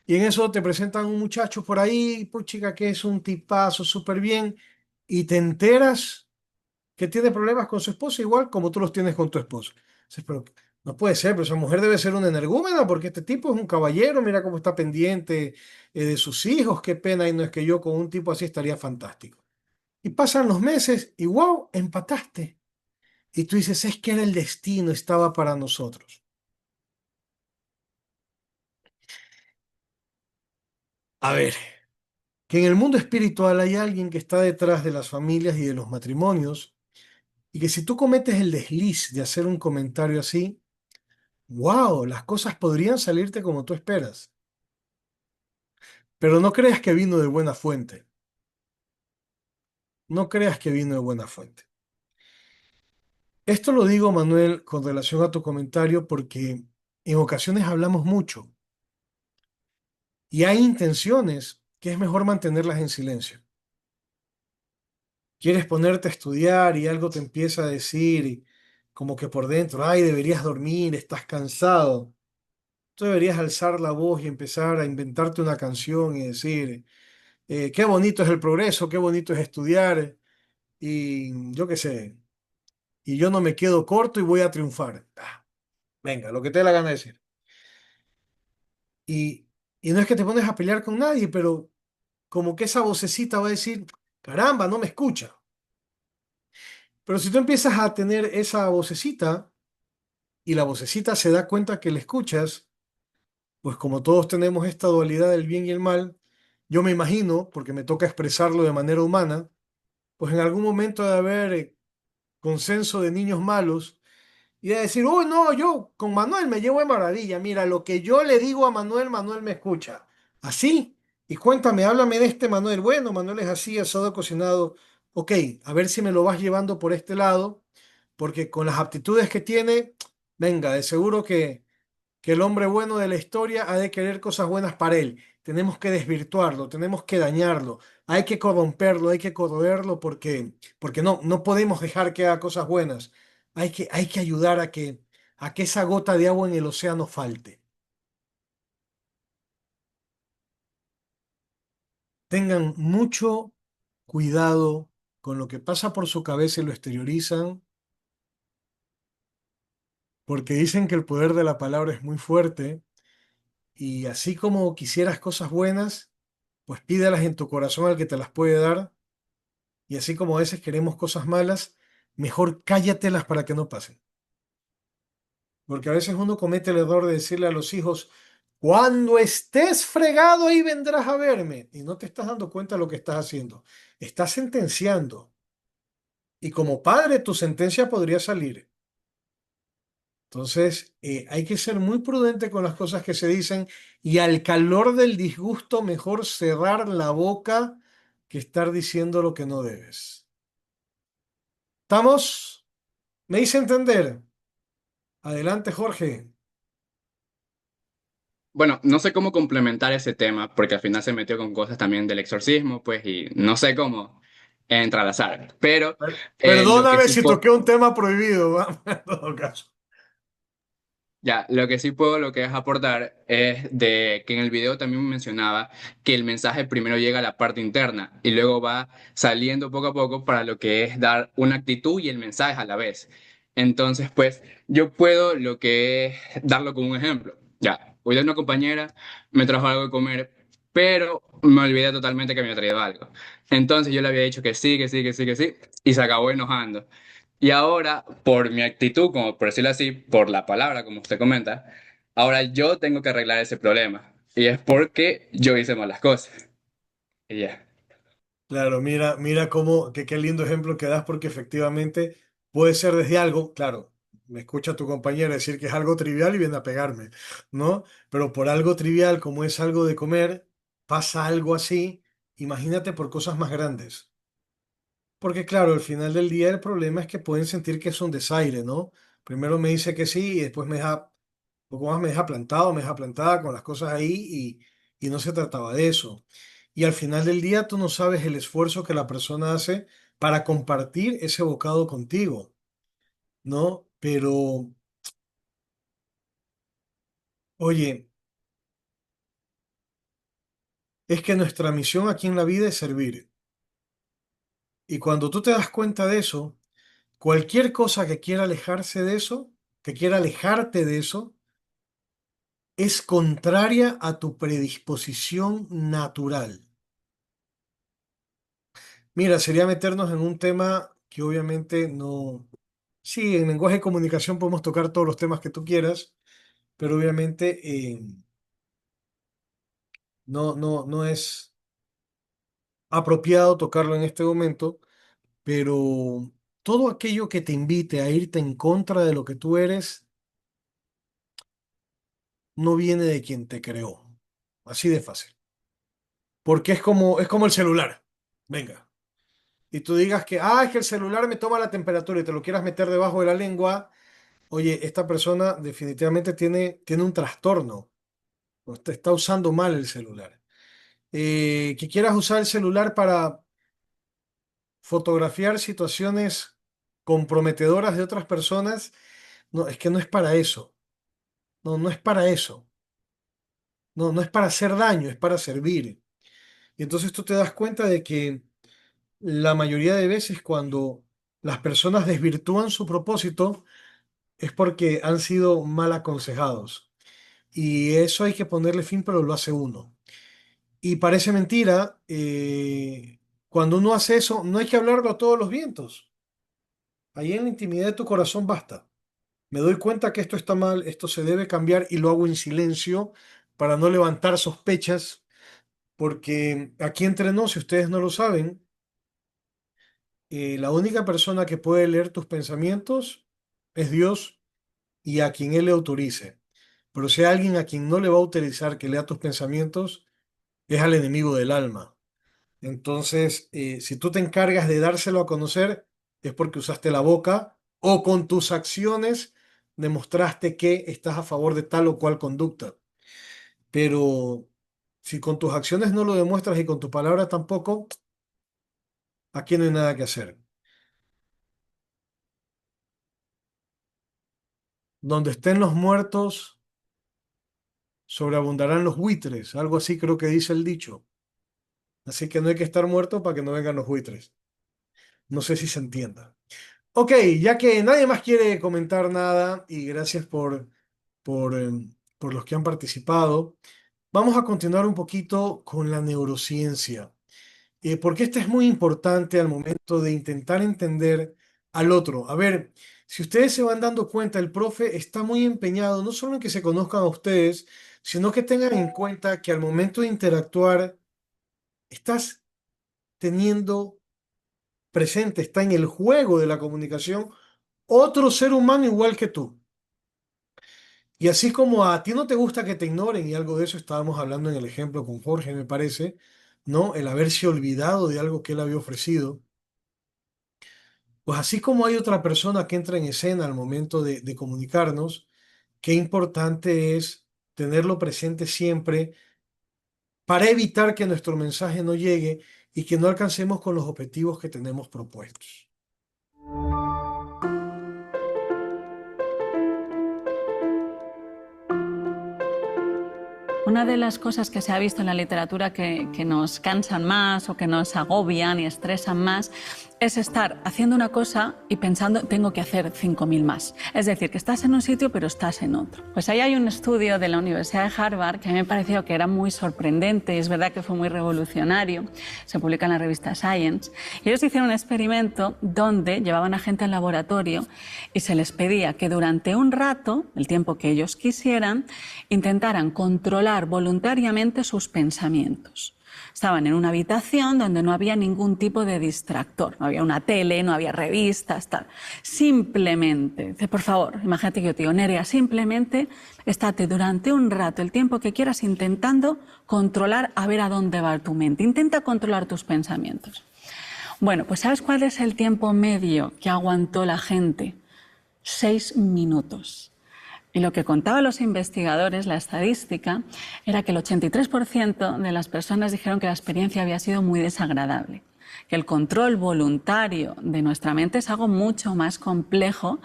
Y en eso te presentan un muchacho por ahí, pues chica, que es un tipazo súper bien, y te enteras que tiene problemas con su esposa igual como tú los tienes con tu esposo. Dices, pero no puede ser, pero esa mujer debe ser una energúmena porque este tipo es un caballero, mira cómo está pendiente de sus hijos, qué pena, y no es que yo con un tipo así estaría fantástico. Y pasan los meses y wow, empataste. Y tú dices, es que era el destino, estaba para nosotros. A ver, que en el mundo espiritual hay alguien que está detrás de las familias y de los matrimonios, y que si tú cometes el desliz de hacer un comentario así, wow, las cosas podrían salirte como tú esperas. Pero no creas que vino de buena fuente. No creas que vino de buena fuente. Esto lo digo, Manuel, con relación a tu comentario, porque en ocasiones hablamos mucho y hay intenciones que es mejor mantenerlas en silencio. Quieres ponerte a estudiar y algo te empieza a decir, como que por dentro, ay, deberías dormir, estás cansado. Tú deberías alzar la voz y empezar a inventarte una canción y decir, qué bonito es el progreso, qué bonito es estudiar, y yo qué sé, y yo no me quedo corto y voy a triunfar. Venga, lo que te dé la gana de decir. Y, y no es que te pones a pelear con nadie, pero como que esa vocecita va a decir, caramba, no me escucha. Pero si tú empiezas a tener esa vocecita y la vocecita se da cuenta que le escuchas, pues como todos tenemos esta dualidad del bien y el mal, yo me imagino, porque me toca expresarlo de manera humana, pues en algún momento de haber consenso de niños malos y de decir, uy, no, yo con Manuel me llevo de maravilla, mira, lo que yo le digo a Manuel, Manuel me escucha. Así, y cuéntame, háblame de este Manuel. Bueno, Manuel es así, asado, cocinado. Ok, a ver si me lo vas llevando por este lado, porque con las aptitudes que tiene, venga, de seguro que el hombre bueno de la historia ha de querer cosas buenas para él. Tenemos que desvirtuarlo, tenemos que dañarlo, hay que corromperlo, hay que corroerlo porque no podemos dejar que haga cosas buenas. Hay que ayudar a que esa gota de agua en el océano falte. Tengan mucho cuidado con lo que pasa por su cabeza y lo exteriorizan, porque dicen que el poder de la palabra es muy fuerte, y así como quisieras cosas buenas, pues pídelas en tu corazón al que te las puede dar. Y así como a veces queremos cosas malas, mejor cállatelas para que no pasen. Porque a veces uno comete el error de decirle a los hijos, cuando estés fregado ahí vendrás a verme. Y no te estás dando cuenta de lo que estás haciendo. Estás sentenciando. Y como padre, tu sentencia podría salir. Entonces, hay que ser muy prudente con las cosas que se dicen, y al calor del disgusto, mejor cerrar la boca que estar diciendo lo que no debes. ¿Estamos? ¿Me hice entender? Adelante, Jorge. Bueno, no sé cómo complementar ese tema, porque al final se metió con cosas también del exorcismo, pues, y no sé cómo entrelazar. Pero lo que Perdóname sí si puedo, toqué un tema prohibido, ¿va? En todo caso. ya, lo que sí puedo, lo que es aportar es de que en el video también mencionaba que el mensaje primero llega a la parte interna y luego va saliendo poco a poco para lo que es dar una actitud y el mensaje a la vez. Entonces, pues, yo puedo lo que es darlo como un ejemplo. Ya. hoy día una compañera me trajo algo de comer, pero me olvidé totalmente que me había traído algo. Entonces yo le había dicho que sí, que sí, que sí, que sí, y se acabó enojando. Y ahora, por mi actitud, como por decirlo así, por la palabra, como usted comenta, ahora yo tengo que arreglar ese problema. Y es porque yo hice malas cosas. Y ya. Claro, mira, mira cómo, qué lindo ejemplo que das, porque efectivamente puede ser desde algo, claro, me escucha tu compañera decir que es algo trivial y viene a pegarme, ¿no? Pero por algo trivial como es algo de comer, pasa algo así, imagínate por cosas más grandes. Porque claro, al final del día el problema es que pueden sentir que es un desaire, ¿no? Primero me dice que sí y después me deja, poco más me deja plantado, me deja plantada con las cosas ahí y no se trataba de eso. Y al final del día tú no sabes el esfuerzo que la persona hace para compartir ese bocado contigo, ¿no? Pero, oye, es que nuestra misión aquí en la vida es servir. Y cuando tú te das cuenta de eso, cualquier cosa que quiera alejarse de eso, que quiera alejarte de eso, es contraria a tu predisposición natural. Mira, sería meternos en un tema que obviamente no... Sí, en lenguaje de comunicación podemos tocar todos los temas que tú quieras, pero obviamente no es apropiado tocarlo en este momento, pero todo aquello que te invite a irte en contra de lo que tú eres, no viene de quien te creó. Así de fácil. Porque es como el celular. Venga. Y tú digas que, es que el celular me toma la temperatura y te lo quieras meter debajo de la lengua, oye, esta persona definitivamente tiene un trastorno, o está usando mal el celular. Que quieras usar el celular para fotografiar situaciones comprometedoras de otras personas, no, es que no es para eso, no es para eso, no es para hacer daño, es para servir. Y entonces tú te das cuenta de que la mayoría de veces cuando las personas desvirtúan su propósito, es porque han sido mal aconsejados. Y eso hay que ponerle fin, pero lo hace uno. Y parece mentira, cuando uno hace eso, no hay que hablarlo a todos los vientos. Ahí en la intimidad de tu corazón basta. Me doy cuenta que esto está mal, esto se debe cambiar y lo hago en silencio para no levantar sospechas, porque aquí entre nos, si ustedes no lo saben, la única persona que puede leer tus pensamientos es Dios y a quien Él le autorice. Pero si hay alguien a quien no le va a autorizar que lea tus pensamientos, es al enemigo del alma. Entonces, si tú te encargas de dárselo a conocer, es porque usaste la boca o con tus acciones demostraste que estás a favor de tal o cual conducta. Pero si con tus acciones no lo demuestras y con tu palabra tampoco, aquí no hay nada que hacer. Donde estén los muertos, sobreabundarán los buitres. Algo así creo que dice el dicho. Así que no hay que estar muerto para que no vengan los buitres. No sé si se entienda. Ok, ya que nadie más quiere comentar nada y gracias por los que han participado, vamos a continuar un poquito con la neurociencia, porque esta es muy importante al momento de intentar entender al otro. A ver, si ustedes se van dando cuenta, el profe está muy empeñado no solo en que se conozcan a ustedes, sino que tengan en cuenta que al momento de interactuar, estás teniendo presente, está en el juego de la comunicación otro ser humano igual que tú. Y así como a ti no te gusta que te ignoren, y algo de eso estábamos hablando en el ejemplo con Jorge, me parece, ¿no? El haberse olvidado de algo que él había ofrecido. Pues así como hay otra persona que entra en escena al momento de comunicarnos, qué importante es tenerlo presente siempre para evitar que nuestro mensaje no llegue y que no alcancemos con los objetivos que tenemos propuestos. Una de las cosas que se ha visto en la literatura que nos cansan más o que nos agobian y estresan más es estar haciendo una cosa y pensando, tengo que hacer 5.000 más. Es decir, que estás en un sitio pero estás en otro. Pues ahí hay un estudio de la Universidad de Harvard que a mí me pareció que era muy sorprendente, y es verdad que fue muy revolucionario, se publica en la revista Science, y ellos hicieron un experimento donde llevaban a gente al laboratorio y se les pedía que durante un rato, el tiempo que ellos quisieran, intentaran controlar voluntariamente sus pensamientos. Estaban en una habitación donde no había ningún tipo de distractor, no había una tele, no había revistas, tal. Simplemente, dice, por favor, imagínate que yo te digo, Nerea, simplemente estate durante un rato, el tiempo que quieras, intentando controlar a ver a dónde va tu mente. Intenta controlar tus pensamientos. Bueno, pues ¿sabes cuál es el tiempo medio que aguantó la gente? 6 minutos. Y lo que contaban los investigadores, la estadística, era que el 83% de las personas dijeron que la experiencia había sido muy desagradable, que el control voluntario de nuestra mente es algo mucho más complejo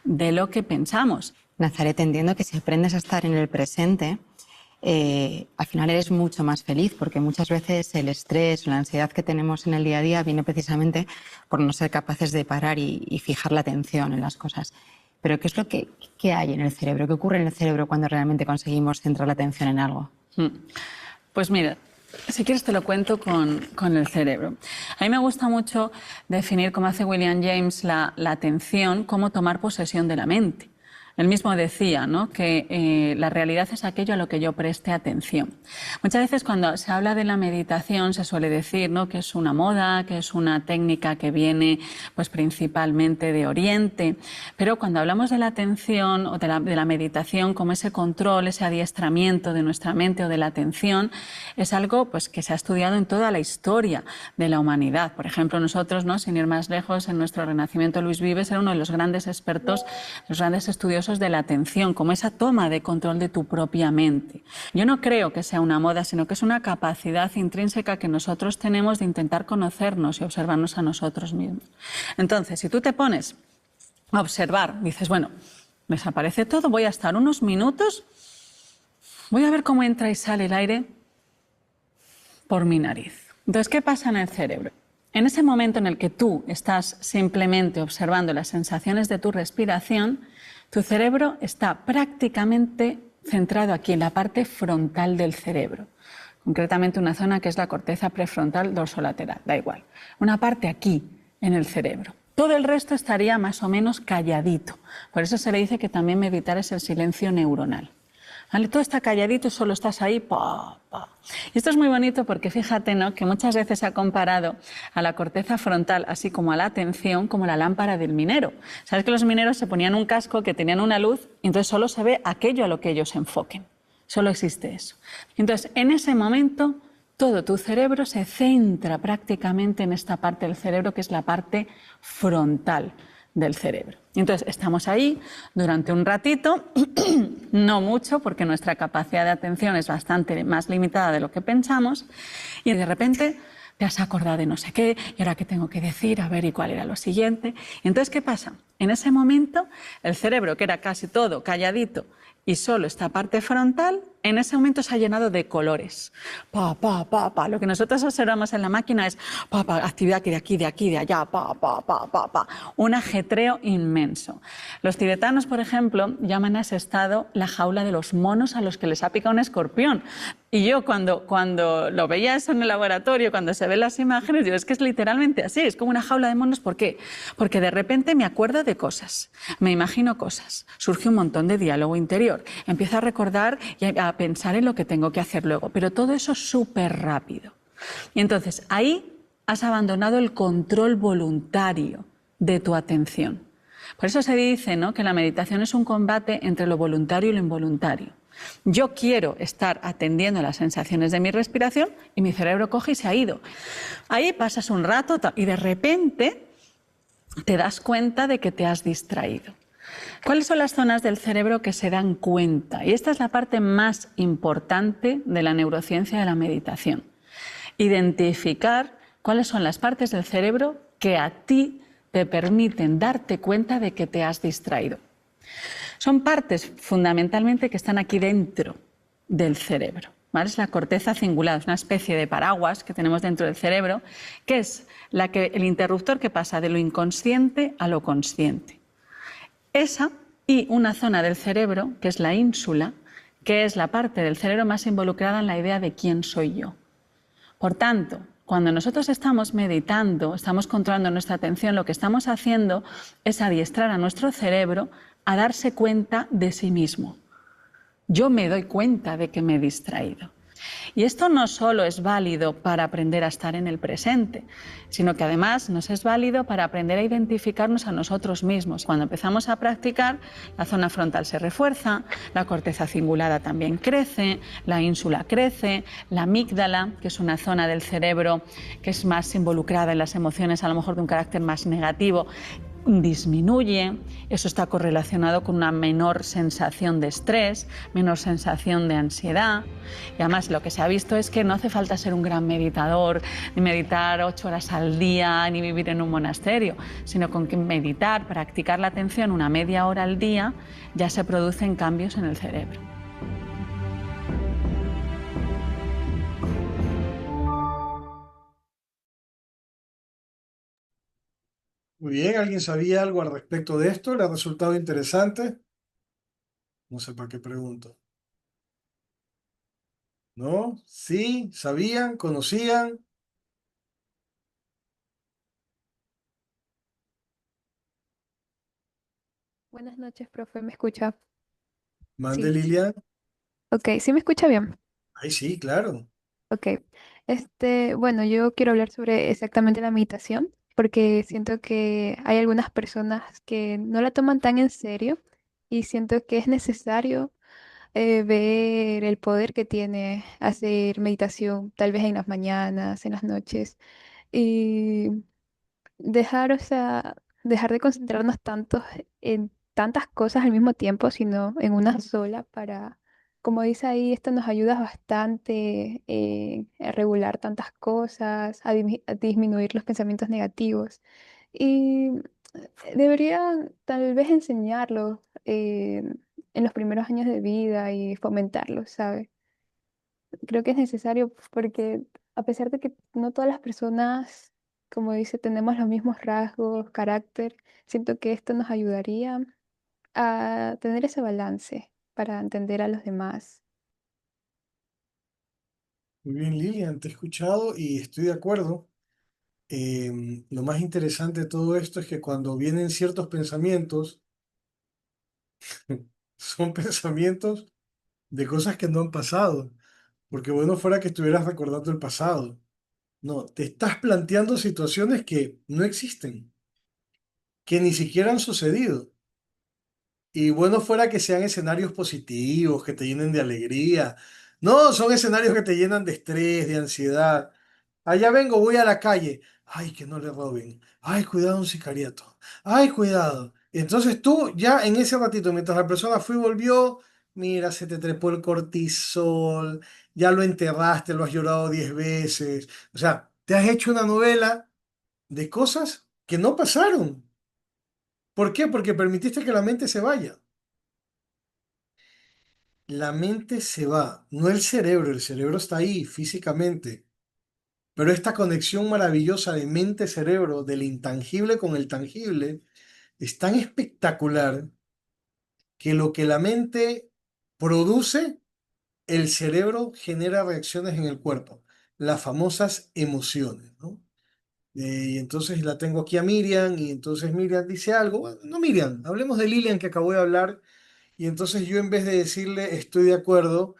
de lo que pensamos. Nazaret, entiendo que si aprendes a estar en el presente, al final eres mucho más feliz, porque muchas veces el estrés o la ansiedad que tenemos en el día a día viene precisamente por no ser capaces de parar y fijar la atención en las cosas. Pero ¿qué es lo que hay en el cerebro? ¿Qué ocurre en el cerebro cuando realmente conseguimos centrar la atención en algo? Pues mira, si quieres te lo cuento con el cerebro. A mí me gusta mucho definir, como hace William James, la atención como tomar posesión de la mente. Él mismo decía, ¿no?, que la realidad es aquello a lo que yo preste atención. Muchas veces cuando se habla de la meditación se suele decir, ¿no?, que es una moda, que es una técnica que viene pues, principalmente de Oriente, pero cuando hablamos de la atención o de la meditación como ese control, ese adiestramiento de nuestra mente o de la atención, es algo pues, que se ha estudiado en toda la historia de la humanidad. Por ejemplo, nosotros, ¿no?, sin ir más lejos, en nuestro Renacimiento Luis Vives era uno de los grandes expertos, los grandes estudiosos de la atención, como esa toma de control de tu propia mente. Yo no creo que sea una moda, sino que es una capacidad intrínseca que nosotros tenemos de intentar conocernos y observarnos a nosotros mismos. Entonces, si tú te pones a observar, dices, bueno, desaparece todo, voy a estar unos minutos, voy a ver cómo entra y sale el aire por mi nariz. Entonces, ¿qué pasa en el cerebro? En ese momento en el que tú estás simplemente observando las sensaciones de tu respiración, tu cerebro está prácticamente centrado aquí en la parte frontal del cerebro, concretamente una zona que es la corteza prefrontal dorsolateral, da igual, una parte aquí en el cerebro. Todo el resto estaría más o menos calladito, por eso se le dice que también meditar es el silencio neuronal. ¿Vale? Todo está calladito y solo estás ahí, pa, pa. Y esto es muy bonito porque fíjate, ¿no?, que muchas veces se ha comparado a la corteza frontal, así como a la atención, como la lámpara del minero. Sabes que los mineros se ponían un casco que tenían una luz y entonces solo se ve aquello a lo que ellos se enfoquen. Solo existe eso. Entonces, en ese momento, todo tu cerebro se centra prácticamente en esta parte del cerebro que es la parte frontal del cerebro. Entonces estamos ahí durante un ratito, no mucho porque nuestra capacidad de atención es bastante más limitada de lo que pensamos, y de repente te has acordado de no sé qué, y ahora qué tengo que decir, a ver, y cuál era lo siguiente. Y entonces, ¿qué pasa? En ese momento el cerebro, que era casi todo calladito y solo esta parte frontal, en ese momento se ha llenado de colores. Pa, pa, pa, pa. Lo que nosotros observamos en la máquina es pa, pa, actividad que de aquí, de allá, pa, pa, pa, pa, pa. Un ajetreo inmenso. Los tibetanos, por ejemplo, llaman a ese estado la jaula de los monos a los que les ha picado un escorpión. Y yo cuando lo veía eso en el laboratorio, cuando se ven las imágenes, digo, es que es literalmente así, es como una jaula de monos. ¿Por qué? Porque de repente me acuerdo de cosas, me imagino cosas, surge un montón de diálogo interior, empiezo a recordar y a pensar en lo que tengo que hacer luego, pero todo eso súper rápido. Y entonces ahí has abandonado el control voluntario de tu atención. Por eso se dice, ¿no?, que la meditación es un combate entre lo voluntario y lo involuntario. Yo quiero estar atendiendo a las sensaciones de mi respiración y mi cerebro coge y se ha ido. Ahí pasas un rato y de repente te das cuenta de que te has distraído. ¿Cuáles son las zonas del cerebro que se dan cuenta? Y esta es la parte más importante de la neurociencia de la meditación. Identificar cuáles son las partes del cerebro que a ti te permiten darte cuenta de que te has distraído. Son partes fundamentalmente que están aquí dentro del cerebro. ¿vale? Es la corteza cingulada, es una especie de paraguas que tenemos dentro del cerebro, que es el interruptor que pasa de lo inconsciente a lo consciente. Esa y una zona del cerebro, que es la ínsula, que es la parte del cerebro más involucrada en la idea de quién soy yo. Por tanto, cuando nosotros estamos meditando, estamos controlando nuestra atención, lo que estamos haciendo es adiestrar a nuestro cerebro a darse cuenta de sí mismo. Yo me doy cuenta de que me he distraído. Y esto no solo es válido para aprender a estar en el presente, sino que además nos es válido para aprender a identificarnos a nosotros mismos. Cuando empezamos a practicar, la zona frontal se refuerza, la corteza cingulada también crece, la ínsula crece, la amígdala, que es una zona del cerebro que es más involucrada en las emociones, a lo mejor de un carácter más negativo, disminuye. Eso está correlacionado con una menor sensación de estrés, menor sensación de ansiedad. Y además lo que se ha visto es que no hace falta ser un gran meditador, ni meditar 8 horas al día, ni vivir en un monasterio, sino con que meditar, practicar la atención una media hora al día, ya se producen cambios en el cerebro. Muy bien, ¿alguien sabía algo al respecto de esto? ¿Le ha resultado interesante? No sé para qué pregunto. ¿No? ¿Sí? ¿Sabían? ¿Conocían? Buenas noches, profe, ¿me escucha? Mande, Sí. Lilian. Ok, ¿sí me escucha bien? Ay, sí, claro. Ok. Bueno, yo quiero hablar sobre exactamente la meditación, porque siento que hay algunas personas que no la toman tan en serio y siento que es necesario ver el poder que tiene hacer meditación, tal vez en las mañanas, en las noches, y dejar, o sea, dejar de concentrarnos tanto en tantas cosas al mismo tiempo, sino en una sola para, como dice ahí, esto nos ayuda bastante a regular tantas cosas, a disminuir los pensamientos negativos. Y deberían tal vez enseñarlo en los primeros años de vida y fomentarlo, ¿sabes? Creo que es necesario porque a pesar de que no todas las personas, como dice, tenemos los mismos rasgos, carácter, siento que esto nos ayudaría a tener ese balance para entender a los demás. Muy bien, Lilian, te he escuchado y estoy de acuerdo. Lo más interesante de todo esto es que cuando vienen ciertos pensamientos, son pensamientos de cosas que no han pasado, porque bueno fuera que estuvieras recordando el pasado. No, te estás planteando situaciones que no existen, que ni siquiera han sucedido. Y bueno fuera que sean escenarios positivos, que te llenen de alegría. No, son escenarios que te llenan de estrés, de ansiedad. Allá vengo, voy a la calle. Ay, que no le roben. Ay, cuidado, un sicariato. Ay, cuidado. Entonces tú ya en ese ratito, mientras la persona fue y volvió, mira, se te trepó el cortisol, ya lo enterraste, lo has llorado 10 veces. O sea, te has hecho una novela de cosas que no pasaron. ¿Por qué? Porque permitiste que la mente se vaya. La mente se va, no el cerebro está ahí físicamente, pero esta conexión maravillosa de mente-cerebro, del intangible con el tangible, es tan espectacular que lo que la mente produce, el cerebro genera reacciones en el cuerpo, las famosas emociones, ¿no? Y entonces la tengo aquí a Miriam, y entonces Miriam dice algo, bueno, no Miriam, hablemos de Lilian que acabo de hablar, y entonces yo en vez de decirle estoy de acuerdo,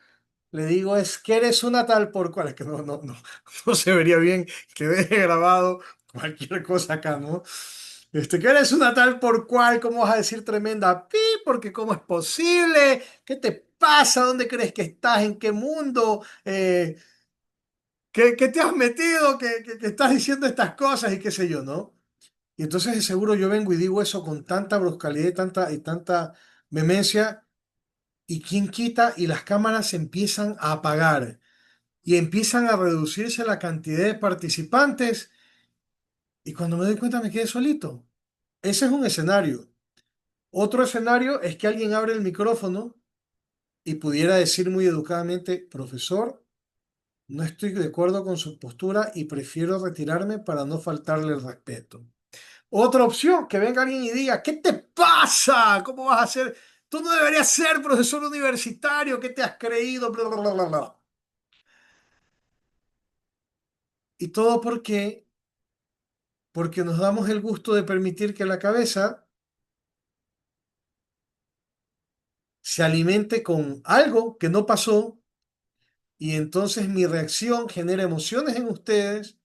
le digo, es que eres una tal por cual. Es que no se vería bien que deje grabado cualquier cosa acá, ¿no? Que eres una tal por cual, ¿cómo vas a decir tremenda pi? Porque ¿cómo es posible? ¿Qué te pasa? ¿Dónde crees que estás? ¿En qué mundo? ¿Qué te has metido? Que estás diciendo estas cosas y qué sé yo, ¿no? Y entonces de seguro yo vengo y digo eso con tanta bruscalidad y tanta vehemencia, y quién quita y las cámaras se empiezan a apagar y empiezan a reducirse la cantidad de participantes y cuando me doy cuenta me quedé solito. Ese es un escenario. Otro escenario es que alguien abre el micrófono y pudiera decir muy educadamente, profesor, No estoy de acuerdo con su postura y prefiero retirarme para no faltarle el respeto. Otra opción, que venga alguien y diga, ¿qué te pasa? ¿Cómo vas a ser? Tú no deberías ser profesor universitario, ¿qué te has creído? Bla, bla, bla, bla, bla. ¿Y todo por qué? Porque nos damos el gusto de permitir que la cabeza se alimente con algo que no pasó y entonces mi reacción genera emociones en ustedes,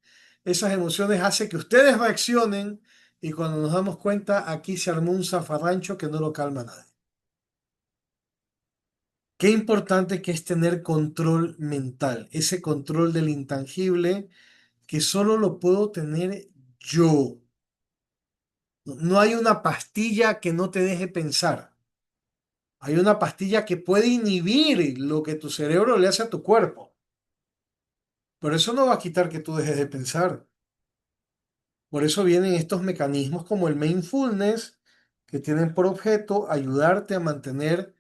esas emociones hacen que ustedes reaccionen y cuando nos damos cuenta aquí se armó un zafarrancho que no lo calma nadie. Qué importante que es tener control mental, ese control del intangible que solo lo puedo tener yo. No hay una pastilla que no te deje pensar. Hay una pastilla que puede inhibir lo que tu cerebro le hace a tu cuerpo. Pero eso no va a quitar que tú dejes de pensar. Por eso vienen estos mecanismos como el mindfulness, que tienen por objeto ayudarte a mantener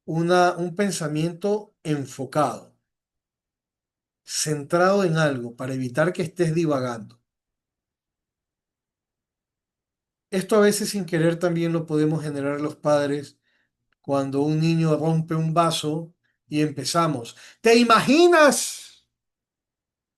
un pensamiento enfocado, centrado en algo, para evitar que estés divagando. Esto a veces sin querer también lo podemos generar los padres cuando un niño rompe un vaso y empezamos. ¿Te imaginas?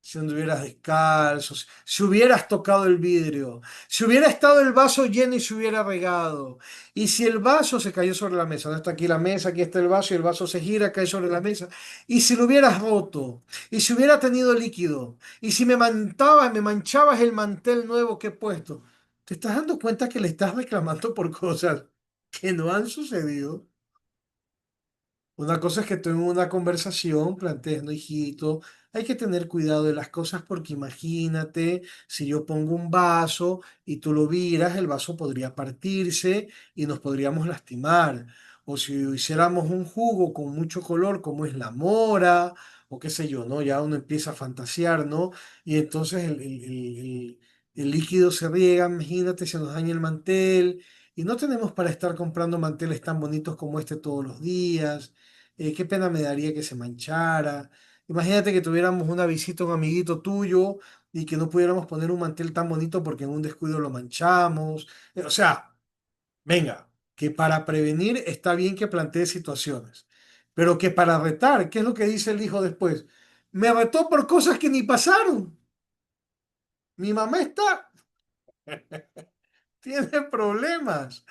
Si anduvieras descalzo, si hubieras tocado el vidrio, si hubiera estado el vaso lleno y se hubiera regado, y si el vaso se cayó sobre la mesa, no está aquí la mesa, aquí está el vaso y el vaso se gira, cae sobre la mesa, y si lo hubieras roto, y si hubiera tenido líquido, y si me manchabas el mantel nuevo que he puesto, ¿te estás dando cuenta que le estás reclamando por cosas que no han sucedido? Una cosa es que tú en una conversación plantees, no, hijito, hay que tener cuidado de las cosas porque imagínate, si yo pongo un vaso y tú lo viras, el vaso podría partirse y nos podríamos lastimar. O si hiciéramos un jugo con mucho color, como es la mora, o qué sé yo, ¿no? Ya uno empieza a fantasear, ¿no? Y entonces el líquido se riega, imagínate, se nos daña el mantel. Y no tenemos para estar comprando manteles tan bonitos como este todos los días. Qué pena me daría que se manchara. Imagínate que tuviéramos una visita, un amiguito tuyo, y que no pudiéramos poner un mantel tan bonito porque en un descuido lo manchamos. O sea, venga, que para prevenir está bien que plantee situaciones, pero que para retar, ¿qué es lo que dice el hijo después? Me retó por cosas que ni pasaron. Mi mamá está, tiene problemas.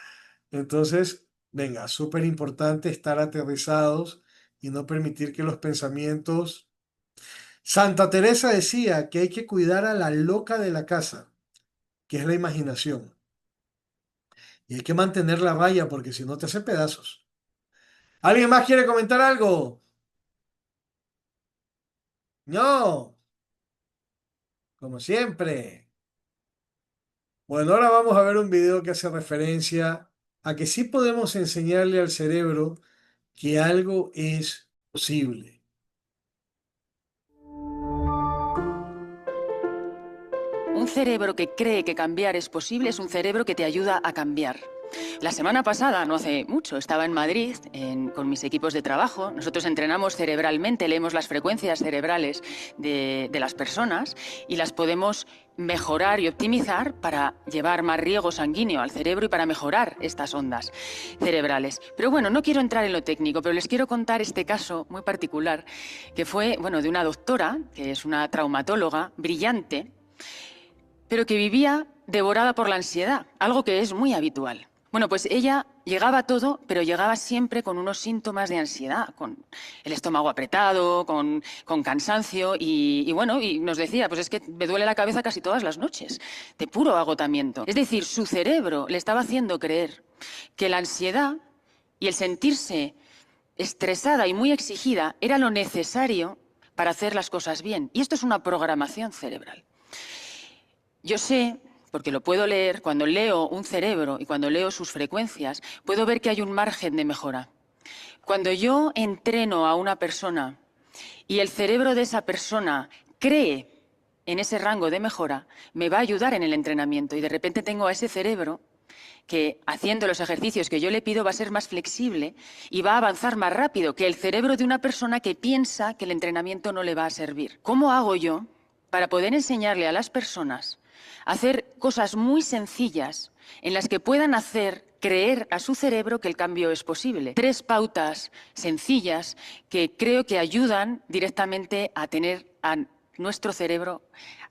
Entonces, venga, súper importante estar aterrizados y no permitir que los pensamientos... Santa Teresa decía que hay que cuidar a la loca de la casa, que es la imaginación. Y hay que mantener la raya porque si no te hace pedazos. ¿Alguien más quiere comentar algo? No, como siempre. Bueno, ahora vamos a ver un video que hace referencia a que sí podemos enseñarle al cerebro que algo es posible. Un cerebro que cree que cambiar es posible es un cerebro que te ayuda a cambiar. La semana pasada, no hace mucho, estaba en Madrid con mis equipos de trabajo. Nosotros entrenamos cerebralmente, leemos las frecuencias cerebrales de las personas y las podemos mejorar y optimizar para llevar más riego sanguíneo al cerebro y para mejorar estas ondas cerebrales. Pero bueno, no quiero entrar en lo técnico, pero les quiero contar este caso muy particular que fue, bueno, de una doctora, que es una traumatóloga brillante, pero que vivía devorada por la ansiedad, algo que es muy habitual. Bueno, pues ella llegaba a todo, pero llegaba siempre con unos síntomas de ansiedad, con el estómago apretado, con cansancio y bueno, y nos decía, pues es que me duele la cabeza casi todas las noches, de puro agotamiento. Es decir, su cerebro le estaba haciendo creer que la ansiedad y el sentirse estresada y muy exigida era lo necesario para hacer las cosas bien. Y esto es una programación cerebral. Yo sé, porque lo puedo leer, cuando leo un cerebro y cuando leo sus frecuencias, puedo ver que hay un margen de mejora. Cuando yo entreno a una persona y el cerebro de esa persona cree en ese rango de mejora, me va a ayudar en el entrenamiento y de repente tengo a ese cerebro que haciendo los ejercicios que yo le pido va a ser más flexible y va a avanzar más rápido que el cerebro de una persona que piensa que el entrenamiento no le va a servir. ¿Cómo hago yo para poder enseñarle a las personas a hacer cosas muy sencillas en las que puedan hacer creer a su cerebro que el cambio es posible? 3 pautas sencillas que creo que ayudan directamente a tener a nuestro cerebro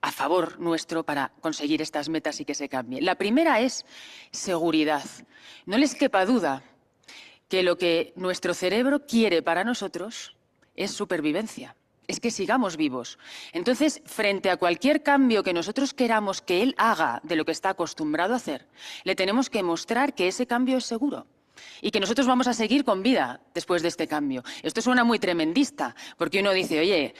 a favor nuestro para conseguir estas metas y que se cambie. La primera es seguridad. No les quepa duda que lo que nuestro cerebro quiere para nosotros es supervivencia, es que sigamos vivos. Entonces, frente a cualquier cambio que nosotros queramos que él haga de lo que está acostumbrado a hacer, le tenemos que mostrar que ese cambio es seguro y que nosotros vamos a seguir con vida después de este cambio. Esto suena muy tremendista, porque uno dice, oye,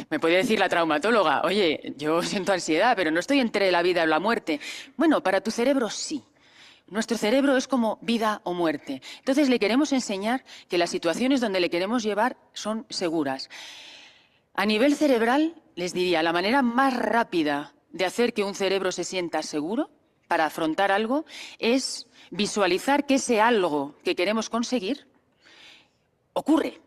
me puede decir la traumatóloga, oye, yo siento ansiedad, pero no estoy entre la vida y la muerte. Bueno, para tu cerebro sí. Nuestro cerebro es como vida o muerte. Entonces le queremos enseñar que las situaciones donde le queremos llevar son seguras. A nivel cerebral, les diría, la manera más rápida de hacer que un cerebro se sienta seguro para afrontar algo es visualizar que ese algo que queremos conseguir ocurre.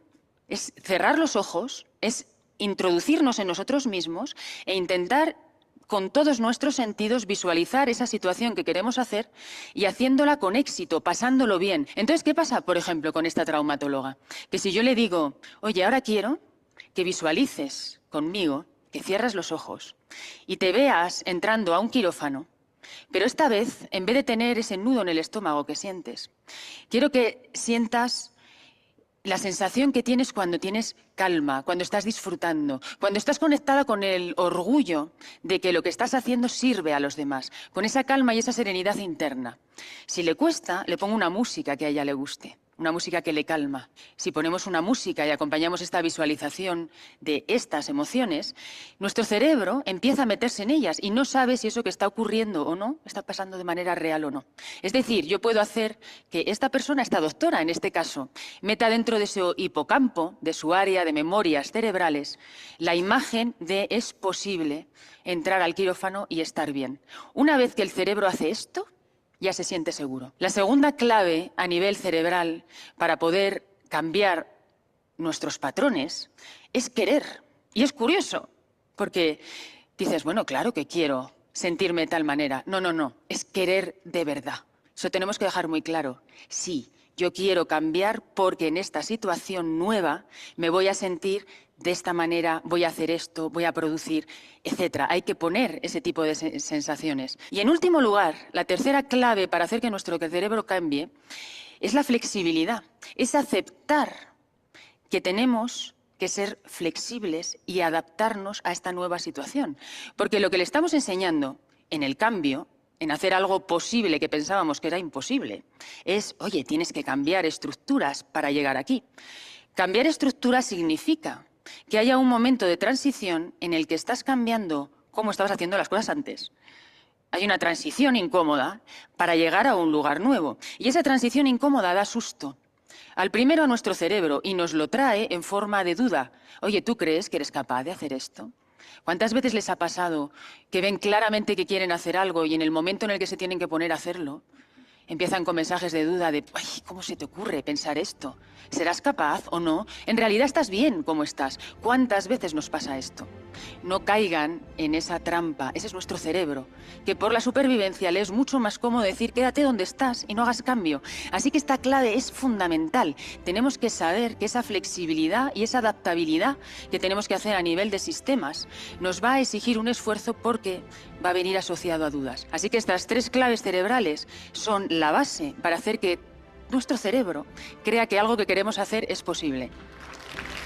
Es cerrar los ojos, es introducirnos en nosotros mismos e intentar con todos nuestros sentidos visualizar esa situación que queremos hacer y haciéndola con éxito, pasándolo bien. Entonces, ¿qué pasa, por ejemplo, con esta traumatóloga? Que si yo le digo, oye, ahora quiero que visualices conmigo, que cierras los ojos y te veas entrando a un quirófano, pero esta vez, en vez de tener ese nudo en el estómago que sientes, quiero que sientas la sensación que tienes cuando tienes calma, cuando estás disfrutando, cuando estás conectada con el orgullo de que lo que estás haciendo sirve a los demás, con esa calma y esa serenidad interna. Si le cuesta, le pongo una música que a ella le guste, una música que le calma. Si ponemos una música y acompañamos esta visualización de estas emociones, nuestro cerebro empieza a meterse en ellas y no sabe si eso que está ocurriendo o no está pasando de manera real o no. Es decir, yo puedo hacer que esta persona, esta doctora en este caso, meta dentro de su hipocampo, de su área de memorias cerebrales, la imagen de es posible entrar al quirófano y estar bien. Una vez que el cerebro hace esto, ya se siente seguro. La segunda clave a nivel cerebral para poder cambiar nuestros patrones es querer. Y es curioso, porque dices, bueno, claro que quiero sentirme de tal manera. No, no, no, es querer de verdad. Eso tenemos que dejar muy claro. Sí, yo quiero cambiar porque en esta situación nueva me voy a sentir de esta manera, voy a hacer esto, voy a producir, etcétera. Hay que poner ese tipo de sensaciones. Y en último lugar, la tercera clave para hacer que nuestro cerebro cambie es la flexibilidad. Es aceptar que tenemos que ser flexibles y adaptarnos a esta nueva situación. Porque lo que le estamos enseñando en el cambio, en hacer algo posible que pensábamos que era imposible, es, oye, tienes que cambiar estructuras para llegar aquí. Cambiar estructuras significa que haya un momento de transición en el que estás cambiando cómo estabas haciendo las cosas antes. Hay una transición incómoda para llegar a un lugar nuevo. Y esa transición incómoda da susto. Al primero a nuestro cerebro y nos lo trae en forma de duda. Oye, ¿tú crees que eres capaz de hacer esto? ¿Cuántas veces les ha pasado que ven claramente que quieren hacer algo y en el momento en el que se tienen que poner a hacerlo, empiezan con mensajes de duda de, ay, ¿cómo se te ocurre pensar esto? ¿Serás capaz o no? En realidad estás bien como estás. ¿Cuántas veces nos pasa esto? No caigan en esa trampa. Ese es nuestro cerebro, que por la supervivencia le es mucho más cómodo decir quédate donde estás y no hagas cambio. Así que esta clave es fundamental. Tenemos que saber que esa flexibilidad y esa adaptabilidad que tenemos que hacer a nivel de sistemas nos va a exigir un esfuerzo porque va a venir asociado a dudas. Así que estas 3 claves cerebrales son la base para hacer que nuestro cerebro crea que algo que queremos hacer es posible.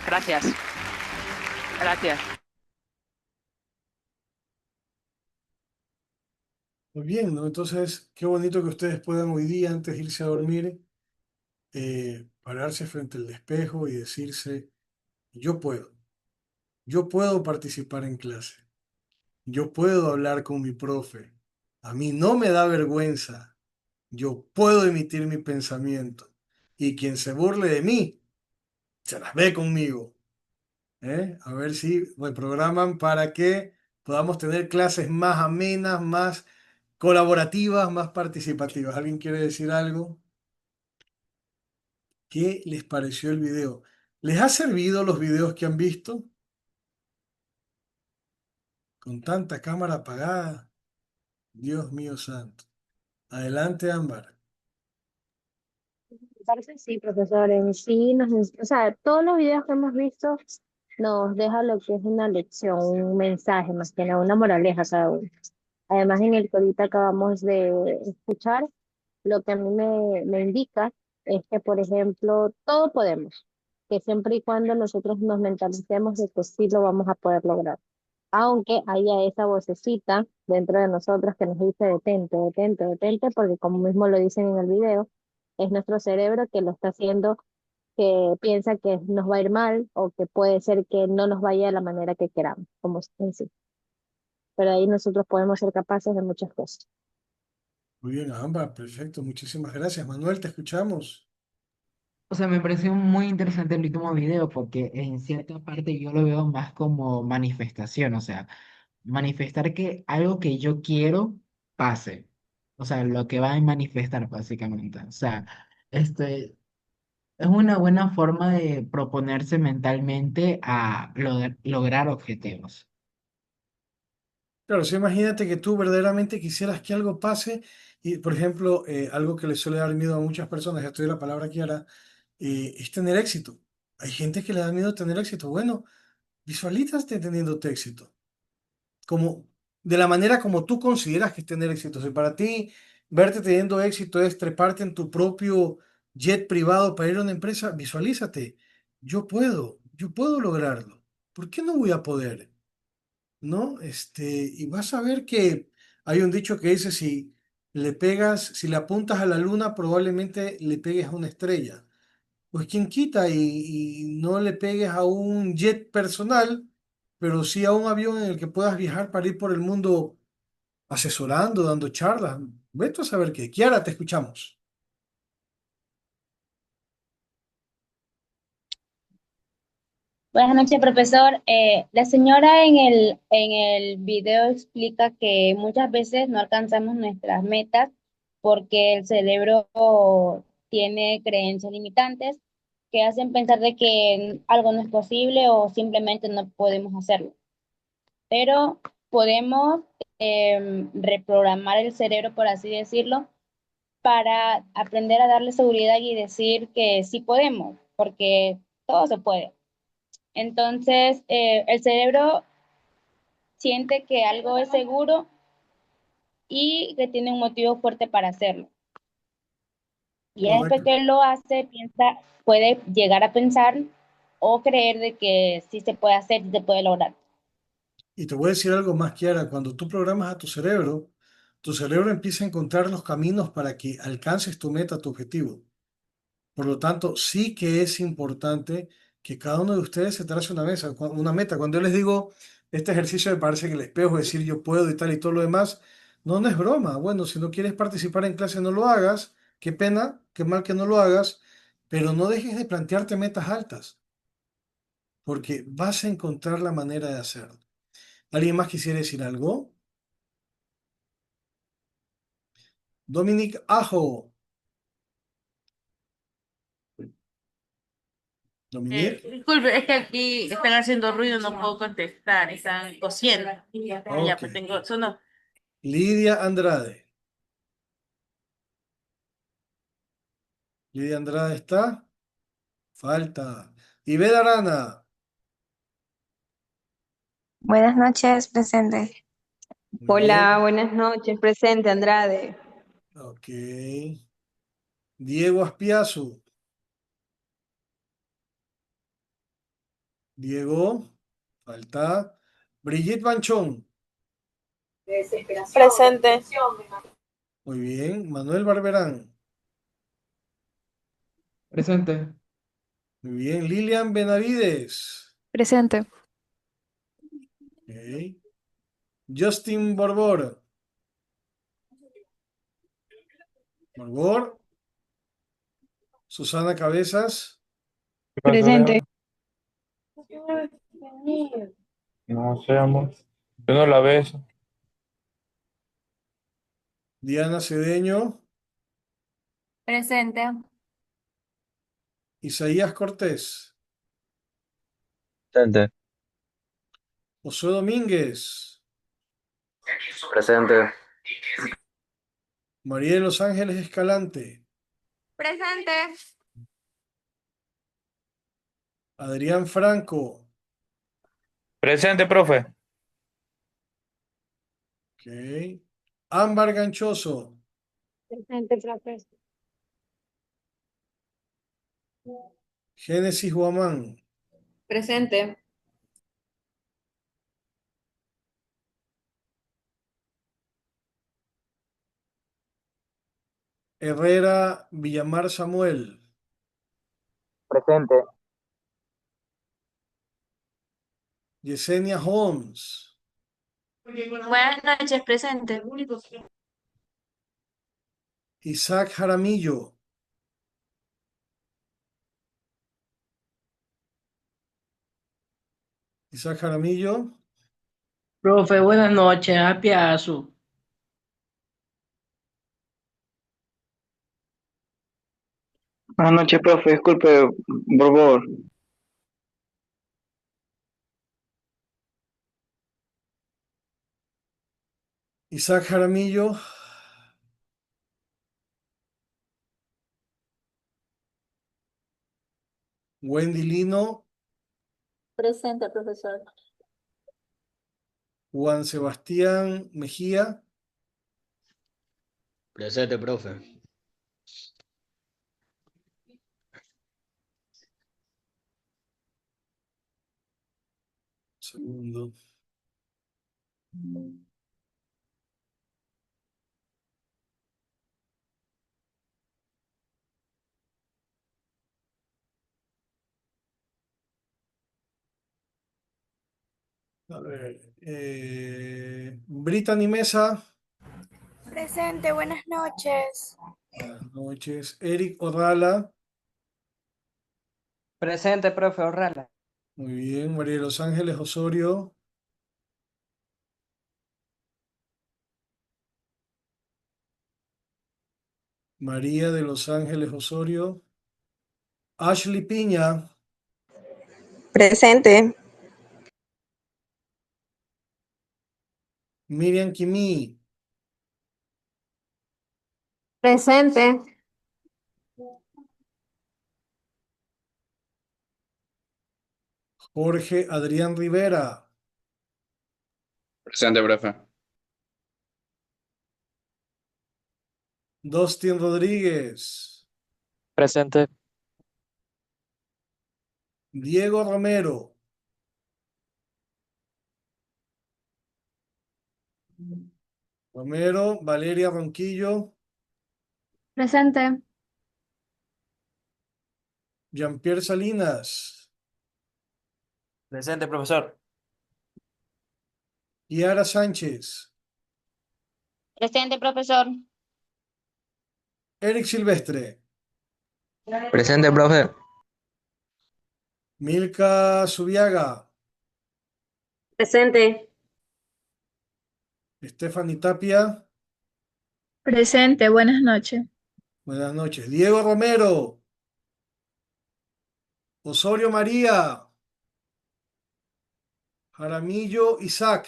Gracias. Gracias. Muy bien, ¿no? Entonces, qué bonito que ustedes puedan hoy día, antes de irse a dormir, pararse frente al espejo y decirse, yo puedo participar en clase, yo puedo hablar con mi profe, a mí no me da vergüenza, yo puedo emitir mi pensamiento y quien se burle de mí, se las ve conmigo. A ver si me programan para que podamos tener clases más amenas, más colaborativas, más participativas. ¿Alguien quiere decir algo? ¿Qué les pareció el video? ¿Les ha servido los videos que han visto? Con tanta cámara apagada. Dios mío santo. Adelante, Ámbar. Me parece sí, profesor, en sí, o sea, todos los videos que hemos visto nos deja lo que es una lección, un mensaje, más que nada, una moraleja cada uno. Además, en el que ahorita acabamos de escuchar, lo que a mí me indica es que, por ejemplo, todo podemos, que siempre y cuando nosotros nos mentalicemos de que sí lo vamos a poder lograr. Aunque haya esa vocecita dentro de nosotros que nos dice detente, detente, detente, porque como mismo lo dicen en el video, es nuestro cerebro que lo está haciendo, que piensa que nos va a ir mal o que puede ser que no nos vaya de la manera que queramos, como en sí. Pero ahí nosotros podemos ser capaces de muchas cosas. Muy bien, Ámbar, perfecto. Muchísimas gracias. Manuel, te escuchamos. O sea, me pareció muy interesante el último video porque en cierta parte yo lo veo más como manifestación, o sea, manifestar que algo que yo quiero pase. O sea, lo que va a manifestar básicamente. O sea, este es una buena forma de proponerse mentalmente a lograr objetivos. Claro, sí, imagínate que tú verdaderamente quisieras que algo pase y, por ejemplo, algo que le suele dar miedo a muchas personas, ya estoy la palabra Kiara, es tener éxito. Hay gente que le da miedo tener éxito. Bueno, visualízate teniendo éxito, como de la manera como tú consideras que es tener éxito. Si para ti verte teniendo éxito es treparte en tu propio jet privado para ir a una empresa, visualízate. Yo puedo lograrlo. ¿Por qué no voy a poder? ¿No? Y vas a ver que hay un dicho que dice, si le pegas, si le apuntas a la luna, probablemente le pegues a una estrella. Pues quien quita y no le pegues a un jet personal, pero sí a un avión en el que puedas viajar para ir por el mundo asesorando, dando charlas. Vete a saber qué. Kiara, te escuchamos. Buenas noches, profesor. La señora en el video explica que muchas veces no alcanzamos nuestras metas porque el cerebro tiene creencias limitantes que hacen pensar de que algo no es posible o simplemente no podemos hacerlo. Pero podemos reprogramar el cerebro, por así decirlo, para aprender a darle seguridad y decir que sí podemos, porque todo se puede. Entonces, el cerebro siente que algo es seguro y que tiene un motivo fuerte para hacerlo. Y ya después Correcto. que lo hace, puede llegar a pensar o creer de que sí se puede hacer, sí se puede lograr. Y te voy a decir algo más, Kiara. Cuando tú programas a tu cerebro empieza a encontrar los caminos para que alcances tu meta, tu objetivo. Por lo tanto, sí que es importante que cada uno de ustedes se trace una meta. Cuando yo les digo este ejercicio de pararse en el espejo, decir yo puedo y tal y todo lo demás, no, no es broma. Bueno, si no quieres participar en clase, no lo hagas. Qué pena, qué mal que no lo hagas, pero no dejes de plantearte metas altas, porque vas a encontrar la manera de hacerlo. ¿Alguien más quisiera decir algo? Dominic Ajo. Dominic. Disculpe, es que aquí están haciendo ruido, no puedo contestar, están cosiendo. Ya, Ok. pues tengo, eso no. Lidia Andrade. Lidia Andrade está. Falta. Ivette Arana. Buenas noches, presente. Muy Hola, bien. buenas noches, presente Andrade. Ok. Diego Aspiazu. Diego. Falta. Brigitte Banchón. Presente. Muy bien. Manuel Barberán. Presente. Muy bien. Lilian Benavides. Presente. Ok. Justin Borbor. Borbor. Susana Cabezas. ¿Qué pasó, Presente. Leo? No sé, amor. Yo no la beso. Diana Cedeño. Presente. Isaías Cortés. Presente. Josué Domínguez. Presente. María de los Ángeles Escalante. Presente. Adrián Franco. Presente, profe. Ok. Ámbar Ganchoso. Presente, profe. Génesis Guamán. Presente. Herrera Villamar Samuel. Presente. Yesenia Holmes. Buenas noches, presente. Isaac Jaramillo. Isaac Jaramillo. Profe, buenas noches, happy Asu. Buenas noches, profe. Disculpe, por favor. Isaac Jaramillo. Wendy Lino. Presente, profesor. Juan Sebastián Mejía. Presente, profe. Segundo. A ver. Brittany Mesa. Presente, buenas noches. Buenas noches. Eric Orrala. Presente, profe, Orrala. Muy bien. María de los Ángeles Osorio. María de los Ángeles Osorio. Ashley Piña. Presente. Miriam Quimí. Presente. Jorge Adrián Rivera. Presente, profe. Dustin Rodríguez. Presente. Diego Romero. Romero, Valeria Ronquillo. Presente. Jean-Pierre Salinas. Presente, profesor. Kiara Sánchez. Presente, profesor. Eric Silvestre. Presente, profe. Milka Subiaga. Presente. Stephanie Tapia. Presente, buenas noches. Buenas noches. Diego Romero. Osorio María. Jaramillo Isaac.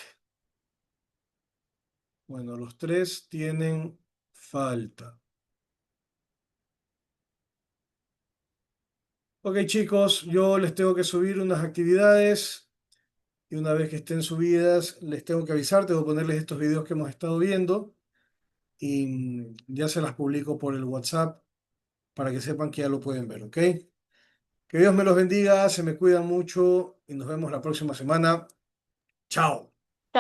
Bueno, los tres tienen falta. Ok, chicos, yo les tengo que subir unas actividades y una vez que estén subidas, les tengo que avisar, tengo que ponerles estos videos que hemos estado viendo y ya se las publico por el WhatsApp para que sepan que ya lo pueden ver, ¿ok? Que Dios me los bendiga, se me cuidan mucho y nos vemos la próxima semana. Chao.